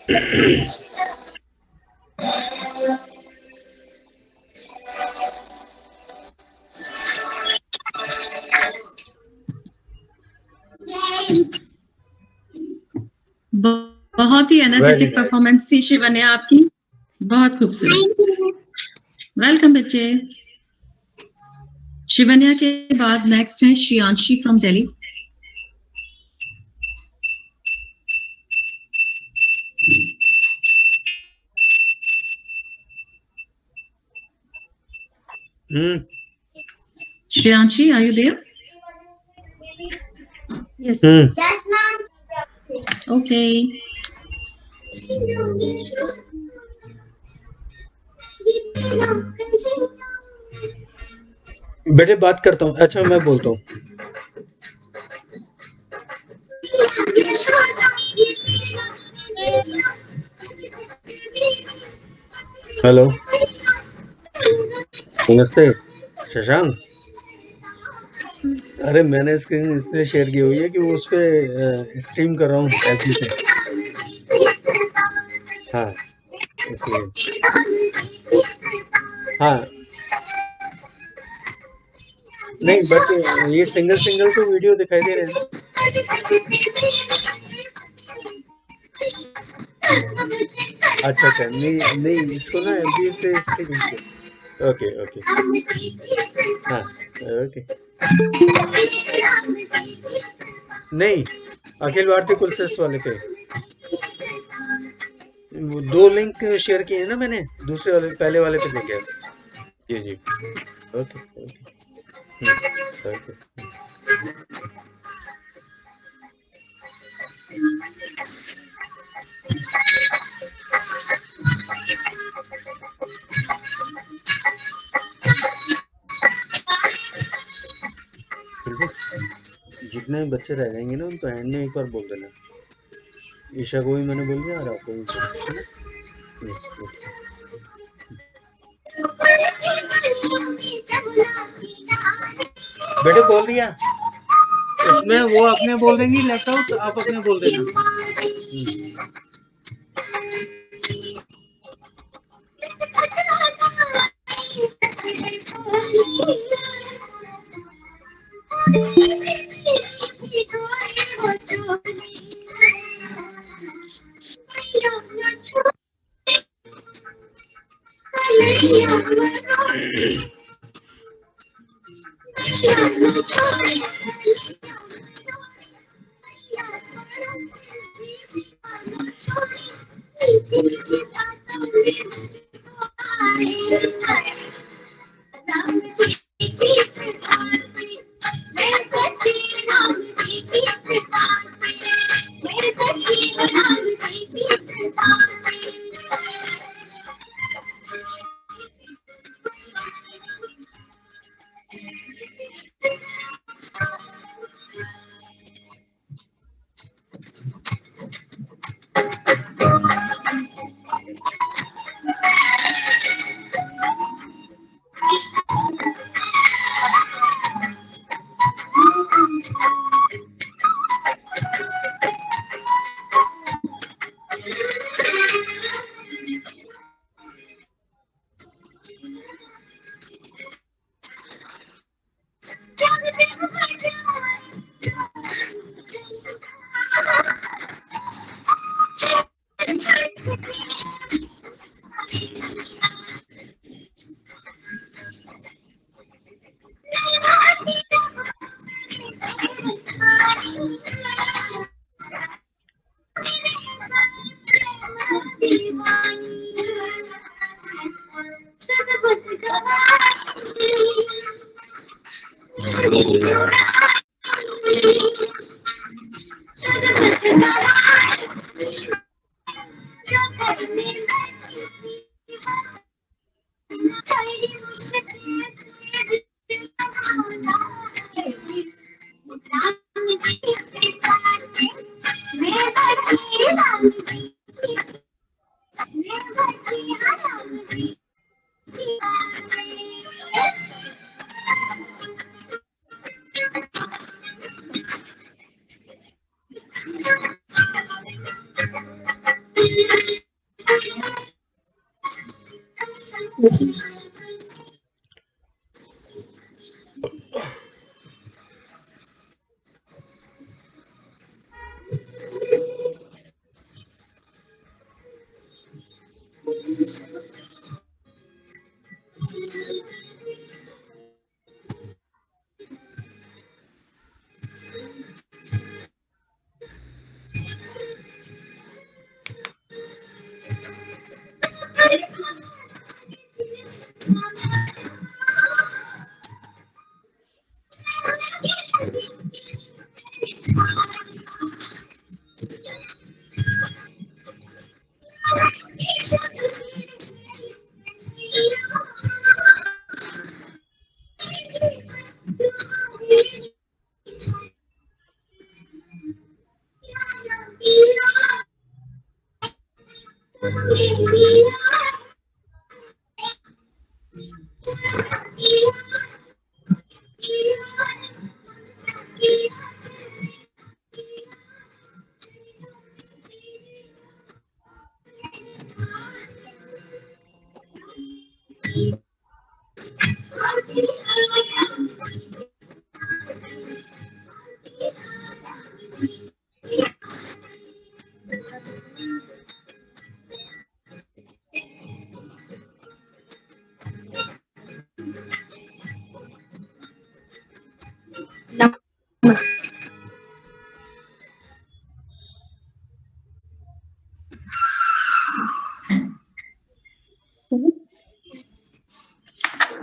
बहुत ही एनर्जेटिक परफॉर्मेंस थी शिवन्या आपकी, बहुत खूबसूरत। वेलकम बच्चे। शिवन्या के बाद नेक्स्ट है Shriyanshi from Delhi. Shriyanshi, are you there?
Yes. Yes, ma'am.
Okay.
बेटे बात करता हूँ। अच्छा मैं बोलता हूँ। हेलो, नमस्ते शशांक। अरे मैंने स्क्रीन इसलिए शेयर की हुई है कि वो उस पे स्ट्रीम कर रहा हूँ एफबी पे। हाँ इसलिए। हाँ नहीं, बट ये सिंगल तो वीडियो दिखाई दे रहे हैं ना। अच्छा नहीं इसको ना एफबी से स्ट्रीम किया। ओके हाँ ओके। नहीं अखिल भारतीय कुलश्रेष्ठ वाले पे 2 लिंक शेयर किए हैं ना मैंने, दूसरे वाले पहले वाले पे देखे। जी ओके ओके। जितने बच्चे रह जाएंगे ना उनको एंड में एक बार बोल देना। ईशा को भी मैंने बोल दिया और आपको भी बोल दिया, बेटे बोल दिया। उसमें वो अपने बोल देंगी लेफ्ट आउट, आप अपने बोल देना।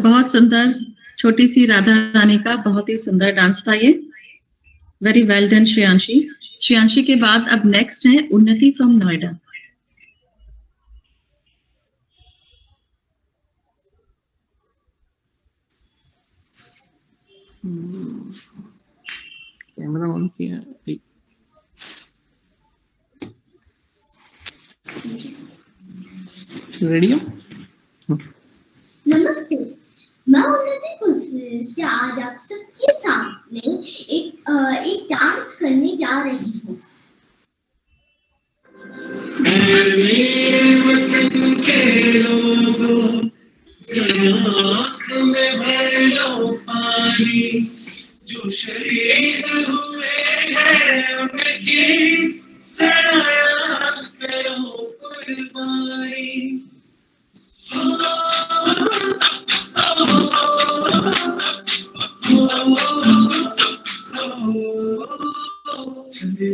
बहुत सुंदर, छोटी सी राधा रानी का बहुत ही सुंदर डांस था ये। Very well done Shreyanshi. Shreyanshi के बाद अब नेक्स्ट है उन्नति फ्रॉम नोएडा।
कैमरा ऑन किया। रेडी हो?
नमस्ते, मैं उन्नति कुलश्रेष्ठ आज आप सबके सामने एक डांस करने जा रही हूँ।
वतन के लोगों आँख में भर लो पानी, जो शहीद हुए हैं उनकी सराया करो कुर्बानी।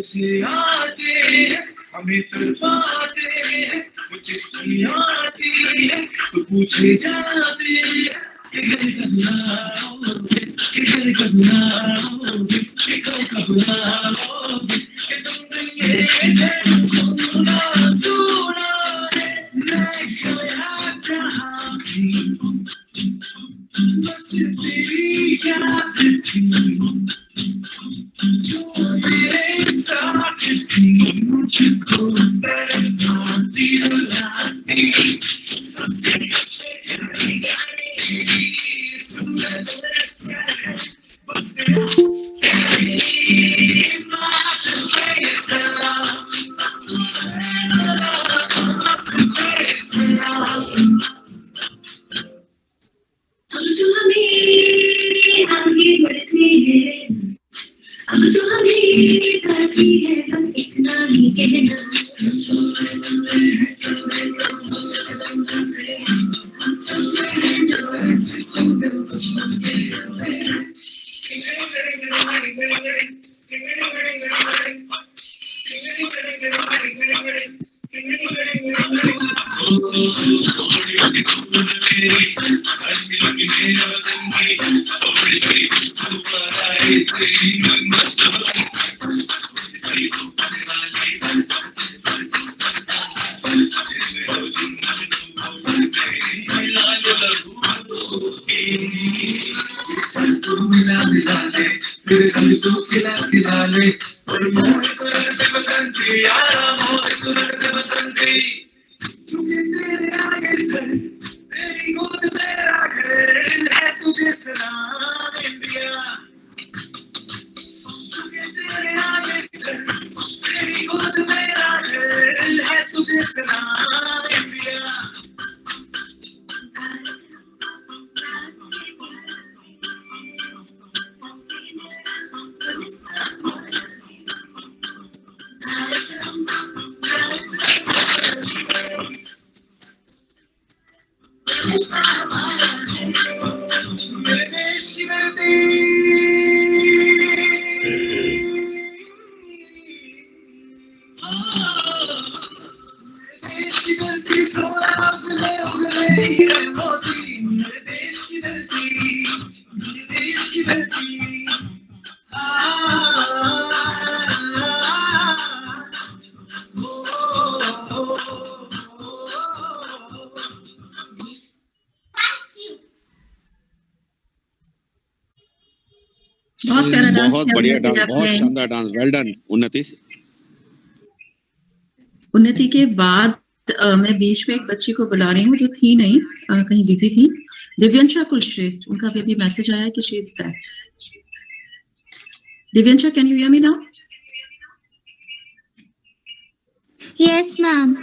से आते हैं हमें तड़पाते हैं, मुझे आती है तो पूछे जाते हैं किधर कबलाओगे, किधर कबलाओगे, किधर कबलाओगे, कि तुमने सुना सुना है मैं खोया जहाँ भी, बस तेरी याद थी जो मेरे साथ थी, मुझको तड़पाती रुलाती, सबसे आगे बढ़ते हैं, अब तो हमें साथी है बस इतना ही कहना।
बहुत बढ़िया डांस, बहुत शानदार डांस। वेल डन उन्नति।
उन्नति के बाद मैं बीच में एक बच्ची को बुला रही हूँ जो थी नहीं, कहीं बिजी थी। दिव्यांशा कुलश्रेष्ठ, उनका भी मैसेज आया कि she is back. Divyansha, can you hear me now?
Yes ma'am.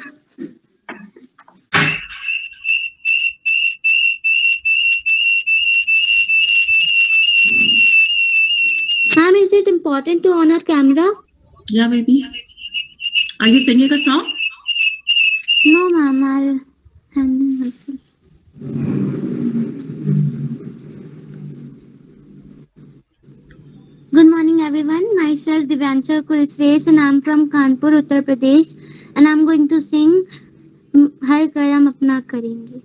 Ma'am, is it important to on our camera?
Yeah, baby. Are you singing a song?
No, ma'am. I'll handle myself. everyone. Myself Divyancha Kulshrestha and I'm from Kanpur, Uttar Pradesh, and I'm going to sing हर कर्म अपना करेंगे.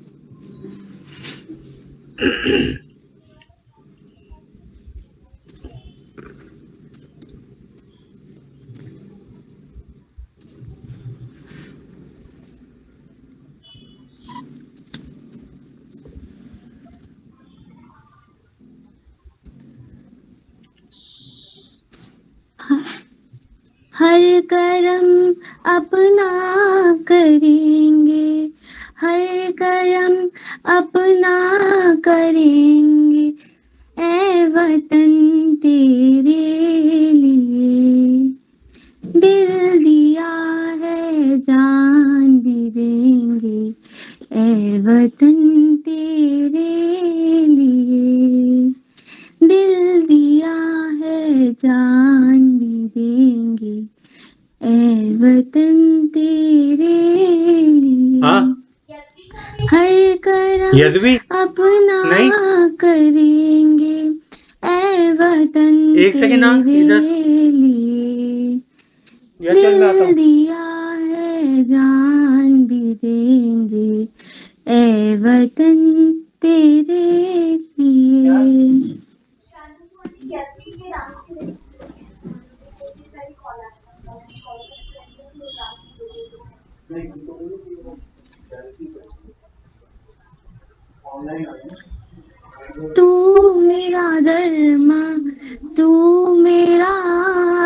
हर कर्म अपना करेंगे, हर कर्म अपना करेंगे, ऐ वतन तेरे लिए दिल दिया है जान भी देंगे, ऐ वतन तेरे लिए दिल दिया है जान भी देंगे, ऐ वतन तेरे लिए हर कर्म
यद्वी
अपना
नहीं
करेंगे, ऐ वतन
एक सेकंड
तेरे
इधर
लिए
या चल मैं आता
दिल
हूँ।
दिया है जान भी देंगे, ऐ वतन तेरे लिए. तू मेरा धर्म, तू मेरा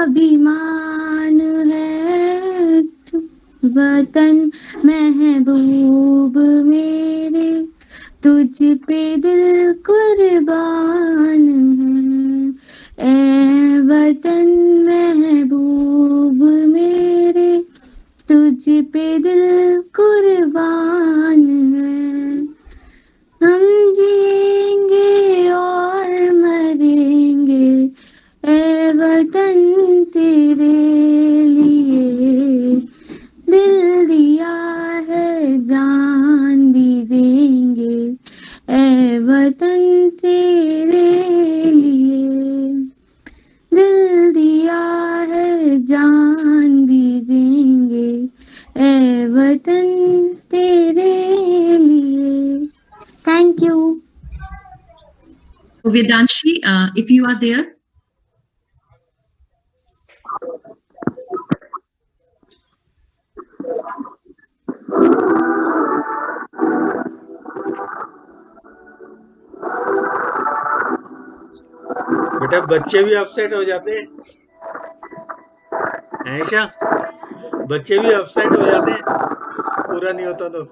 अभिमान है, तू वतन महबूब मेरे, तुझ पे दिल कुर्बान है, ऐ वतन महबूब मेरे, तुझ पे दिल कुर्बान है. हम जिएंगे और मरेंगे, ऐ वतन तेरे लिए दिल दिया है जान भी देंगे, ऐ वतन तेरे लिए दिल दिया है जान भी देंगे, ऐ वतन तेरे लिए. Thank you.
Vedanshi, if you are there.
बेटा बच्चे भी अपसेट हो जाते हैं, ऐशा बच्चे भी अपसेट हो जाते हैं पूरा नहीं होता तो.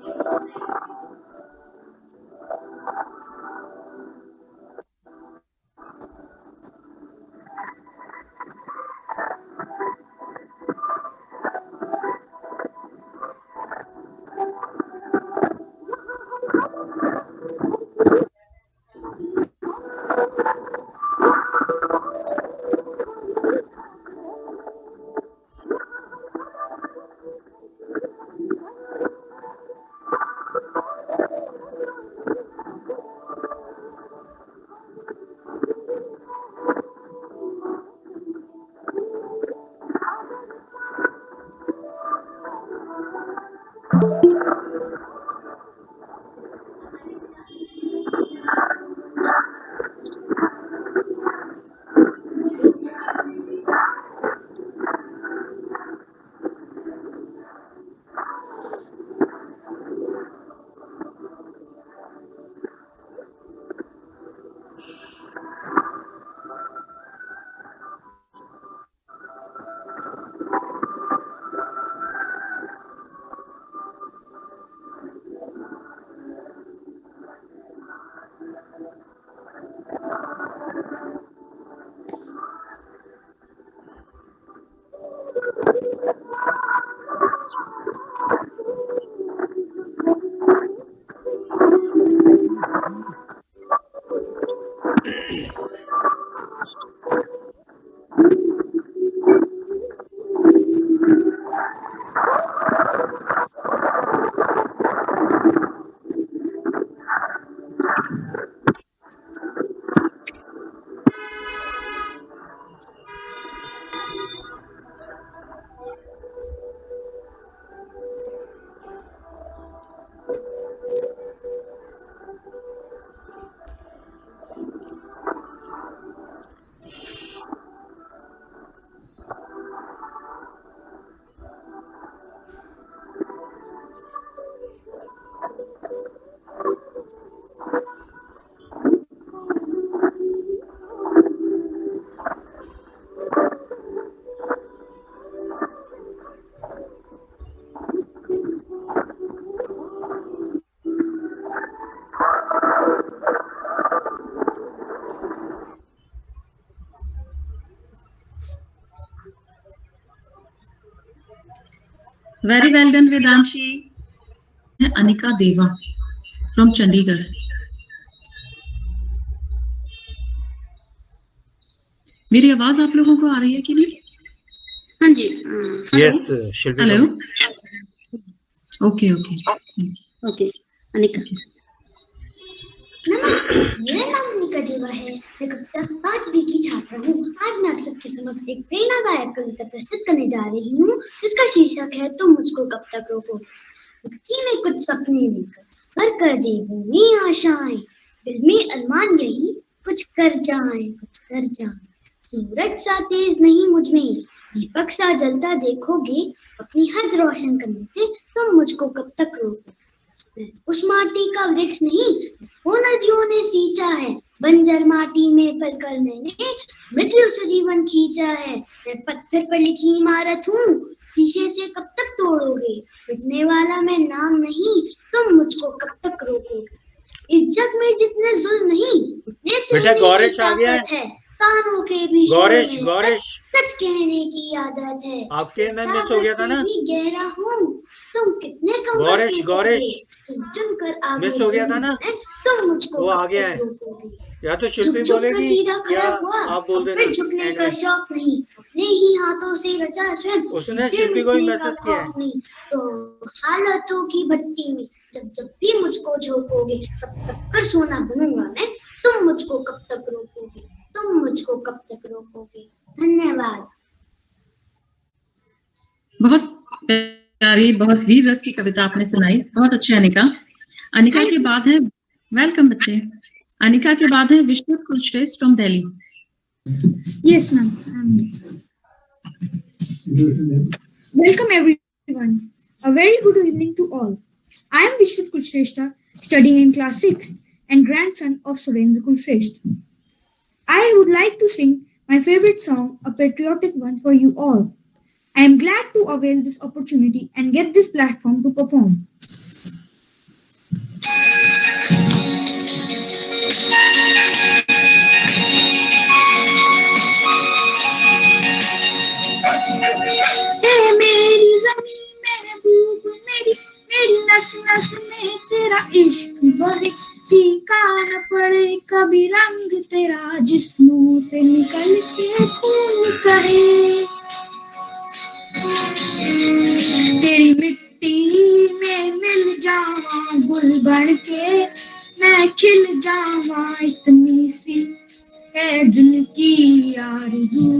Very well done, Vedanshi. Anika Deva from Chandigarh. मेरी आवाज आप लोगों को आ रही है कि नहीं?
हाँ जी।
यस शिल्पी।
हेलो। ओके
अनिका।
नमस्ते, मेरा नाम अनिका देवा है। मैं कक्षा 8B की छात्रा हूँ। आज मैं आप सबके समक्ष एक प्रेरणादायक कविता प्रस्तुत करने जा रही हूँ, जिसका शीर्षक है तुम मुझको कब तक रोकोगे। मिट्टी में कुछ सपने लेकर भर कर जेबों में आशाएं, दिल में अरमान यही कुछ कर जाएं। सूरज सा तेज नहीं मुझ में, दीपक सा जलता देखोगे, अपनी हद रोशन करने से तुम मुझको कब तक रोकोगे। उस माटी का वृक्ष नहीं जिसको नदियों ने सींचा है, बंजर माटी में पलकर मैंने मृत्यु से जीवन खींचा है। मैं पत्थर पर लिखी इमारत हूँ, शीशे से कब तक तोड़ोगे। मिटने वाला मैं नाम नहीं, तुम मुझको कब तक रोकोगे। इस जग में जितने जुल्म नहीं उतने से
गौरेश आ गया
है। कानों के भी
गौरेश
सच कहने की आदत है।
आपके में मिस हो गया था ना।
गहरा हूँ, तुम कितने कम
गौरेश
चुनकर आगे
मिस हो गया था ना।
तुम मुझको
वो आ गया है। या तो शिल्पी बोलेगी या आप बोल देना।
झुकने का शौक नहीं, अपने ही हाथों से रचा स्वयं।
उसने शिल्पी को ही मैसेज किया है।
तो हालातों की भट्टी में जब भी मुझको झोंकोगे, तब तक कर सोना बनूंगा मैं। तुम मुझको कब तक रोकोगे, तुम मुझको कब तक रोकोगे। धन्यवाद।
बहुत प्यारी, बहुत वीर रस की कविता आपने सुनाई। बहुत अच्छे अनिका। अनिका के बाद है, वेलकम बच्चे। अनिका के बाद है Vishnu Kulshreshtha from Delhi.
Yes, ma'am. Welcome everyone. A very good evening to all. I am Vishnu Kulshrestha, studying in class 6 and grandson of Surendra Kulshrestha. I would like to sing my favorite song, a patriotic one for you all. I am glad to avail this opportunity and get this platform to perform. मेरी ज़मीन महबूब मेरी नस नस में तेरा इश्क बहे, फीका न पड़े कभी रंग तेरा, जिस्मों से निकल के खून कहे। तेरी मिट्टी में मिल जावा गुल बन के, मैं खिल जावा, इतनी सी है दिल की आरज़ू।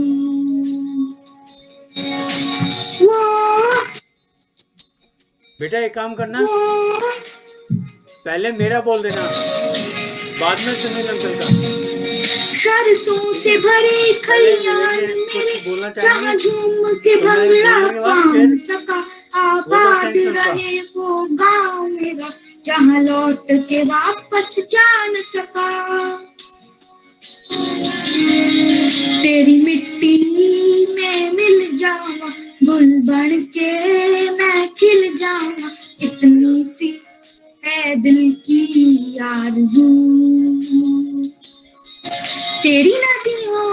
बेटा एक काम करना, पहले मेरा बोल देना, बाद में सुनील अंकल का।
सरसों से भरे खलियान में जहाँ झूम के भंगड़ा पान सका, आबाद रहे वो गाँव मेरा, जहाँ लौट के वापस जा न सका। तेरी मिट्टी में मिल जावा गुल बन के, मैं खिल जावा, इतनी सी है दिल की आरज़ू। तेरी नदियों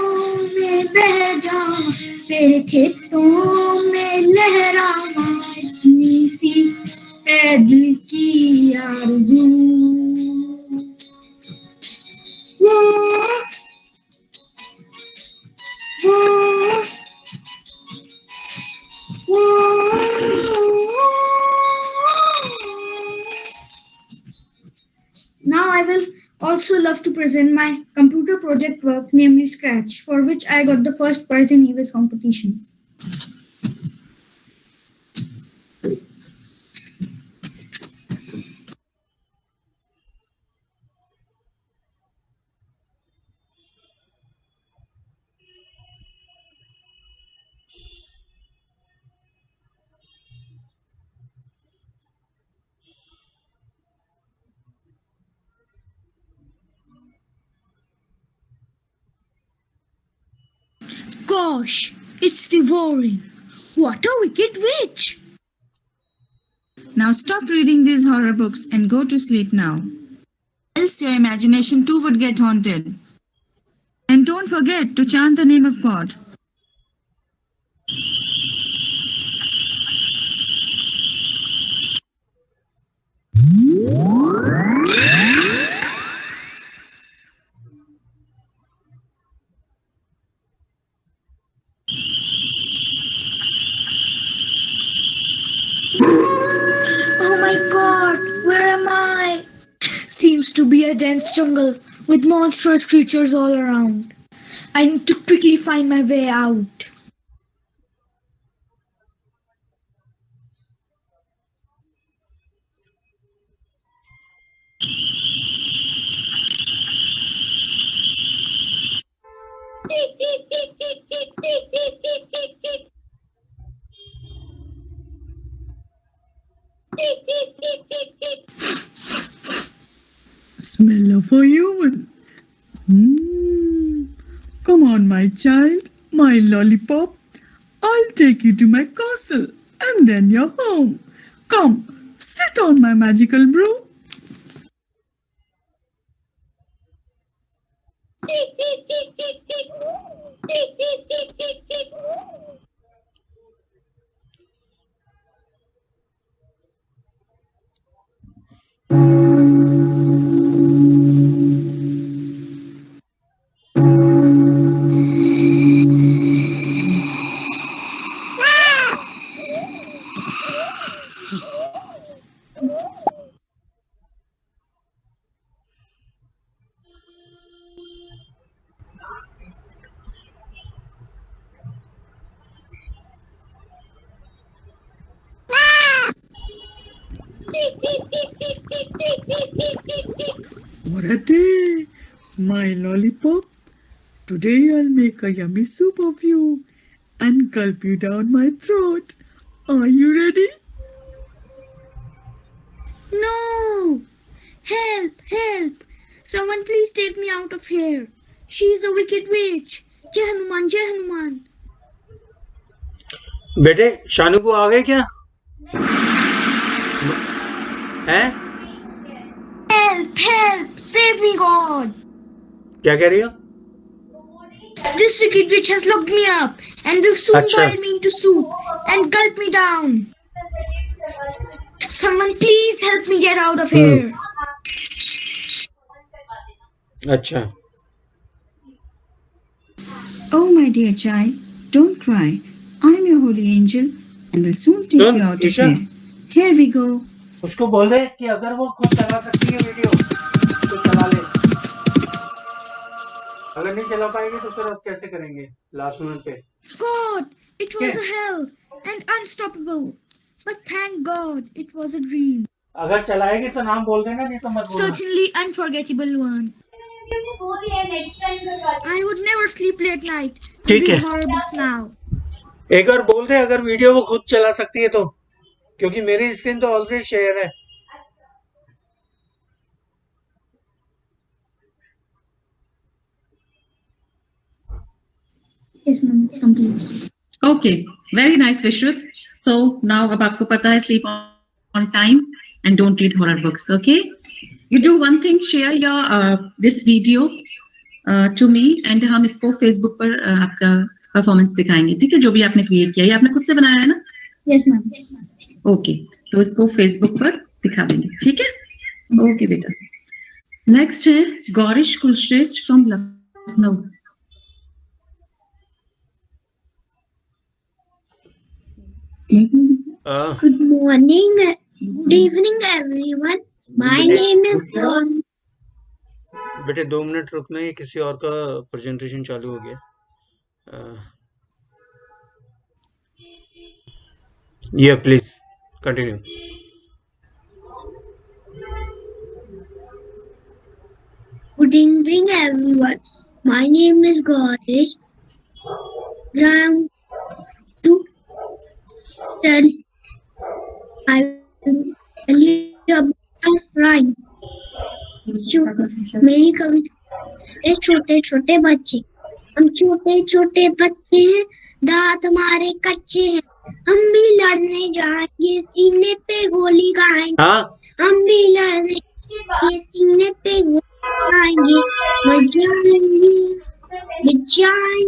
में बह जावा, तेरे खेतों में लहरावा, इतनी सी है दिल की आरज़ू। Now I will also love to present my computer project work, namely Scratch, for which I got the first prize in EVS competition. Gosh, it's devouring. What a wicked witch!
Now stop reading these horror books and go to sleep now. Else your imagination too would get haunted. And don't forget to chant the name of God.
seems to be a dense jungle with monstrous creatures all around. I need to quickly find my way out.
Smell of a human. Come on, my child, my lollipop. I'll take you to my castle and then you're home. Come, sit on my magical broom. What a day, my lollipop. Today I'll make a yummy soup of you and gulp you down my throat. Are you ready?
No! Help! Help! Someone please take me out of here. She's a wicked witch. Jai Hanuman! Jai Hanuman!
बेटे शानू को आ गए क्या हैं?
Help! Help! Save me, God!
क्या कह रही हो?
This wicked witch has locked me up and will soon
अच्छा।
boil me into soup and gulp me down. Someone please help me get out of here.
अच्छा।
Oh, my dear child, don't cry. I'm your holy angel and will soon take
soon
you out of
Isha,
here. Here we go.
उसको बोल दे कि अगर वो खुद चला सकती है वीडियो तो चला ले, अगर नहीं चला पाएगी तो फिर अब कैसे करेंगे लास्ट मिनट पे?
God, it was a hell and unstoppable. But thank God, it was a dream.
अगर चलाएगी तो नाम बोल देना, नहीं तो मत बोलना।
Certainly unforgettable one. I would never sleep late night.
ठीक है।
Read horror books now.
एक बार बोल दे अगर वीडियो वो खुद चला सकती है तो, क्योंकि मेरी स्क्रीन तो ऑलरेडी शेयर है।
Yes, ma'am. Some please.
Okay, very nice, Vishruth. So now अब आपको पता है sleep on time and don't read horror books. Okay, you do one thing, share your this video to me and हम इसको Facebook पर आपका परफॉर्मेंस दिखाएंगे, ठीक है? जो भी आपने क्रिएट किया, ये आपने खुद से बनाया है ना?
Yes, ma'am.
ओके, तो इसको फेसबुक पर दिखा देंगे, ठीक है? ओके बेटा। नेक्स्ट है Gaurish Kulshreshtha from Lucknow.
Good morning, good evening, everyone. My name is Ron.
बेटे 2 मिनट रुकना, ये किसी और का प्रेजेंटेशन चालू हो गया। Yeah, please continue.
Good evening, everyone. My name is Gaurish. I'm to tell I will tell you about a rhyme. मेरी कविता, छोटे छोटे बच्चे, हम छोटे छोटे बच्चे हैं, दांत हमारे कच्चे हैं, हम भी लड़ने जाएंगे, सीने पे गोली खाएंगे।
हाँ?
हम भी लड़ने जाएंगे, सीने पे गोली खाएंगे, मर जाएंगे,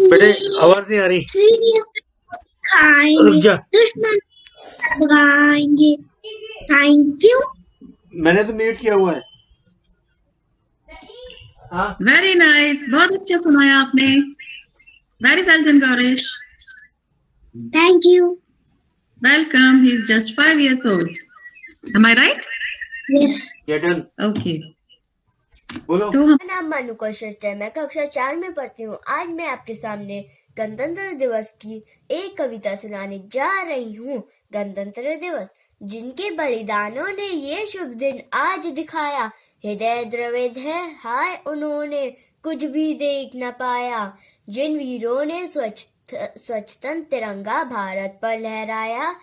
बेटे आवाज नहीं आ रही,
सीने पे खाएंगे,
रुक जा।
दुश्मन भगाएंगे। Thank you.
मैंने तो म्यूट किया हुआ है। हाँ?
वेरी नाइस, बहुत अच्छा सुनाया आपने। Very well done Gaurish.
Thank you.
Welcome. He is just 5 years old. Am I right?
Yes.
You're done.
Okay.
बोलो।
तो हम
मेरा नाम मानू कौशल है, मैं कक्षा 4 में पढ़ती हूँ। आज मैं आपके सामने गणतंत्र दिवस की एक कविता सुनाने जा रही हूँ। गणतंत्र दिवस, जिनके बलिदानों ने ये शुभ दिन आज दिखाया, हृदय द्रवित है हाय उन्होंने कुछ भी देख न पाया। जिन वीरों ने स्वच्छतंत्र तिरंगा भारत पर लहराया,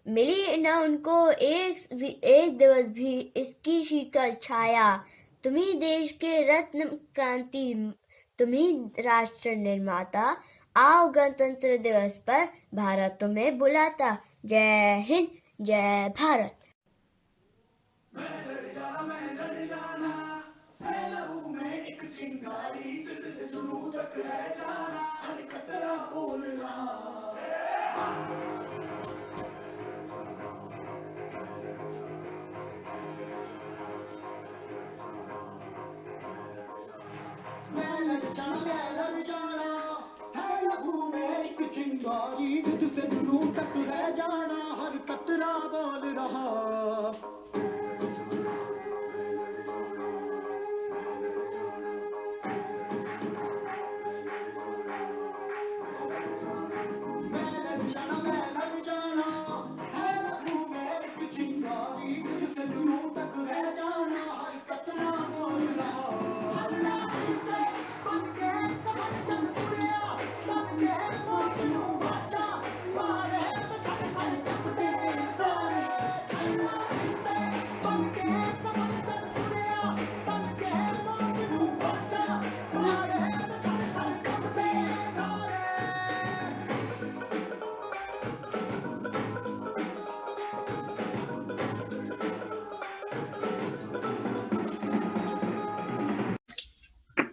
मिली न उनको एक दिवस भी इसकी शीतल छाया। तुम्ही देश के रत्न क्रांति, तुम्ही राष्ट्र निर्माता, आओ गणतंत्र दिवस पर भारत तुम्हें बुलाता। जय हिंद, जय भारत।
हर कतरा बोल रहा।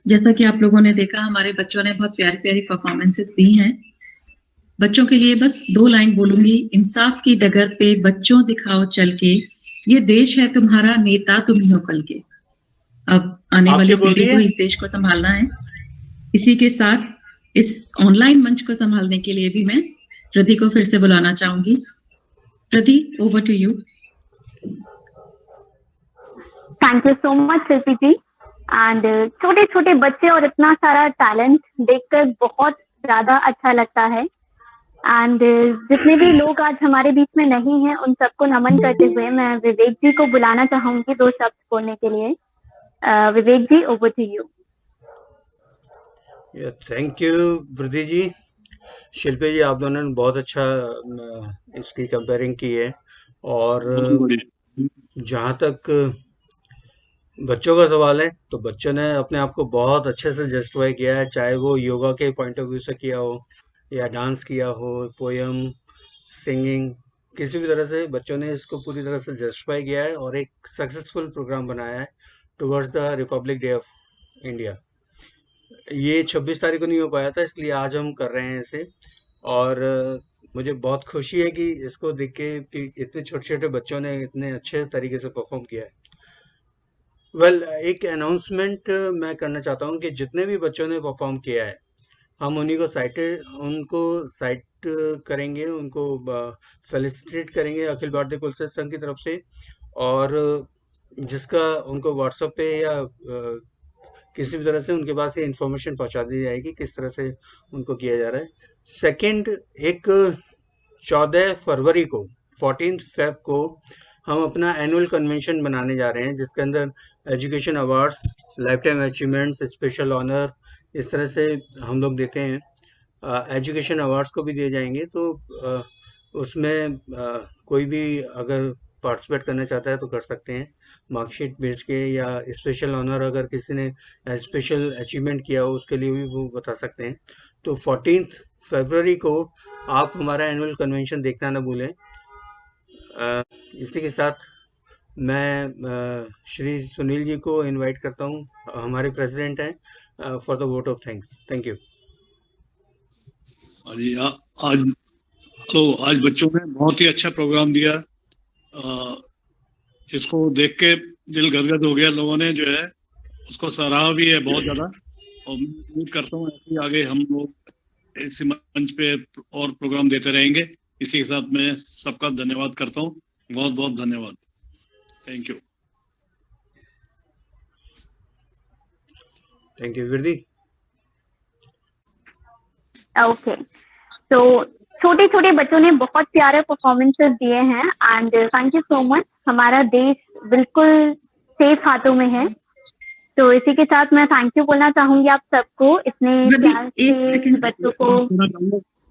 जैसा कि आप लोगों ने देखा, हमारे बच्चों ने बहुत प्यारी प्यारी परफॉर्मेंसेस दी हैं। बच्चों के लिए बस 2 लाइन बोलूंगी। इंसाफ की डगर पे बच्चों दिखाओ चल के, ये देश है तुम्हारा, नेता तुम ही हो कल के। अब आने वाली पीढ़ी को इस देश को संभालना है। इसी के साथ इस ऑनलाइन मंच को संभालने के लिए भी मैं प्रति को फिर से बुलाना चाहूंगी। Prati, over to you.
Thank you so much Shilpi ji. And छोटे छोटे बच्चे और इतना सारा टैलेंट देखकर बहुत ज्यादा अच्छा लगता है। एंड जितने भी लोग आज हमारे बीच में नहीं हैं, उन सबको नमन करते हुए मैं विवेक जी को बुलाना चाहूंगी 2 शब्द बोलने के लिए। Vivek ji, over to you.
Thank you Vriddhi ji. शिल्पी जी, आप दोनों ने बहुत अच्छा इसकी कंपेयरिंग की है। और जहाँ तक बच्चों का सवाल है, तो बच्चों ने अपने आप को बहुत अच्छे से जस्टिफाई किया है, चाहे वो योगा के पॉइंट ऑफ व्यू से किया हो या डांस किया हो, पोयम, सिंगिंग, किसी भी तरह से बच्चों ने इसको पूरी तरह से जस्टिफाई किया है और एक सक्सेसफुल प्रोग्राम बनाया है towards the Republic day of India. ये 26 तारीख को नहीं हो पाया था, इसलिए आज हम कर रहे हैं इसे। और मुझे बहुत खुशी है कि इसको देख के कि इतने छोटे छोटे बच्चों ने इतने अच्छे तरीके से परफॉर्म किया है। एक अनाउंसमेंट मैं करना चाहता हूँ कि जितने भी बच्चों ने परफॉर्म किया है, हम उनको साइट करेंगे, उनको फेलिसिटेट करेंगे अखिल भारतीय कुलसचिव संघ की तरफ से, और जिसका उनको व्हाट्सएप पे या किसी भी तरह से उनके पास ये इन्फॉर्मेशन पहुंचा दी जाएगी किस तरह से उनको किया जा रहा है। सेकंड, एक 14 फरवरी को 14 फेब को हम अपना एनुअल कन्वेंशन बनाने जा रहे हैं, जिसके अंदर education awards, life time achievements, special honour, इस तरह से हम लोग देते हैं। एजुकेशन अवार्ड्स को भी दिए जाएंगे, तो उसमें कोई भी अगर पार्टिसिपेट करना चाहता है तो कर सकते हैं मार्कशीट भेज के, या स्पेशल ऑनर अगर किसी ने स्पेशल अचीवमेंट किया हो उसके लिए भी वो बता सकते हैं। तो 14 फरवरी को आप हमारा एनुअल कन्वेंशन देखना ना भूलें। इसी के साथ मैं श्री सुनील जी को इनवाइट करता हूँ, हमारे प्रेसिडेंट हैं, for the vote of thanks. Thank you.
आज बच्चों ने बहुत ही अच्छा प्रोग्राम दिया, जिसको देख के दिल गदगद हो गया। लोगों ने जो है उसको सराहा भी है बहुत ज्यादा, और मैं उम्मीद करता हूँ ऐसे आगे हम लोग इस मंच पे और प्रोग्राम देते रहेंगे। इसी के साथ मैं सबका धन्यवाद करता हूँ, बहुत बहुत धन्यवाद। Thank you.
Thank you Virdi.
Okay, तो छोटे छोटे बच्चों ने बहुत प्यारे परफॉर्मेंसेस दिए हैं and thank you so much. हमारा देश बिल्कुल सेफ हाथों में है, तो इसी के साथ मैं थैंक यू बोलना चाहूंगी आप सबको, इतने प्यार से बच्चों को।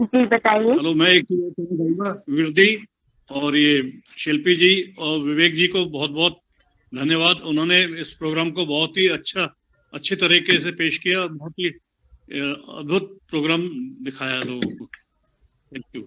जी बताइए।
चलो मैं एक चीज कहूंगा, विरदी और ये शिल्पी जी और विवेक जी को बहुत बहुत धन्यवाद। उन्होंने इस प्रोग्राम को बहुत ही अच्छे तरीके से पेश किया, बहुत ही अद्भुत प्रोग्राम दिखाया लोगों को। Thank you.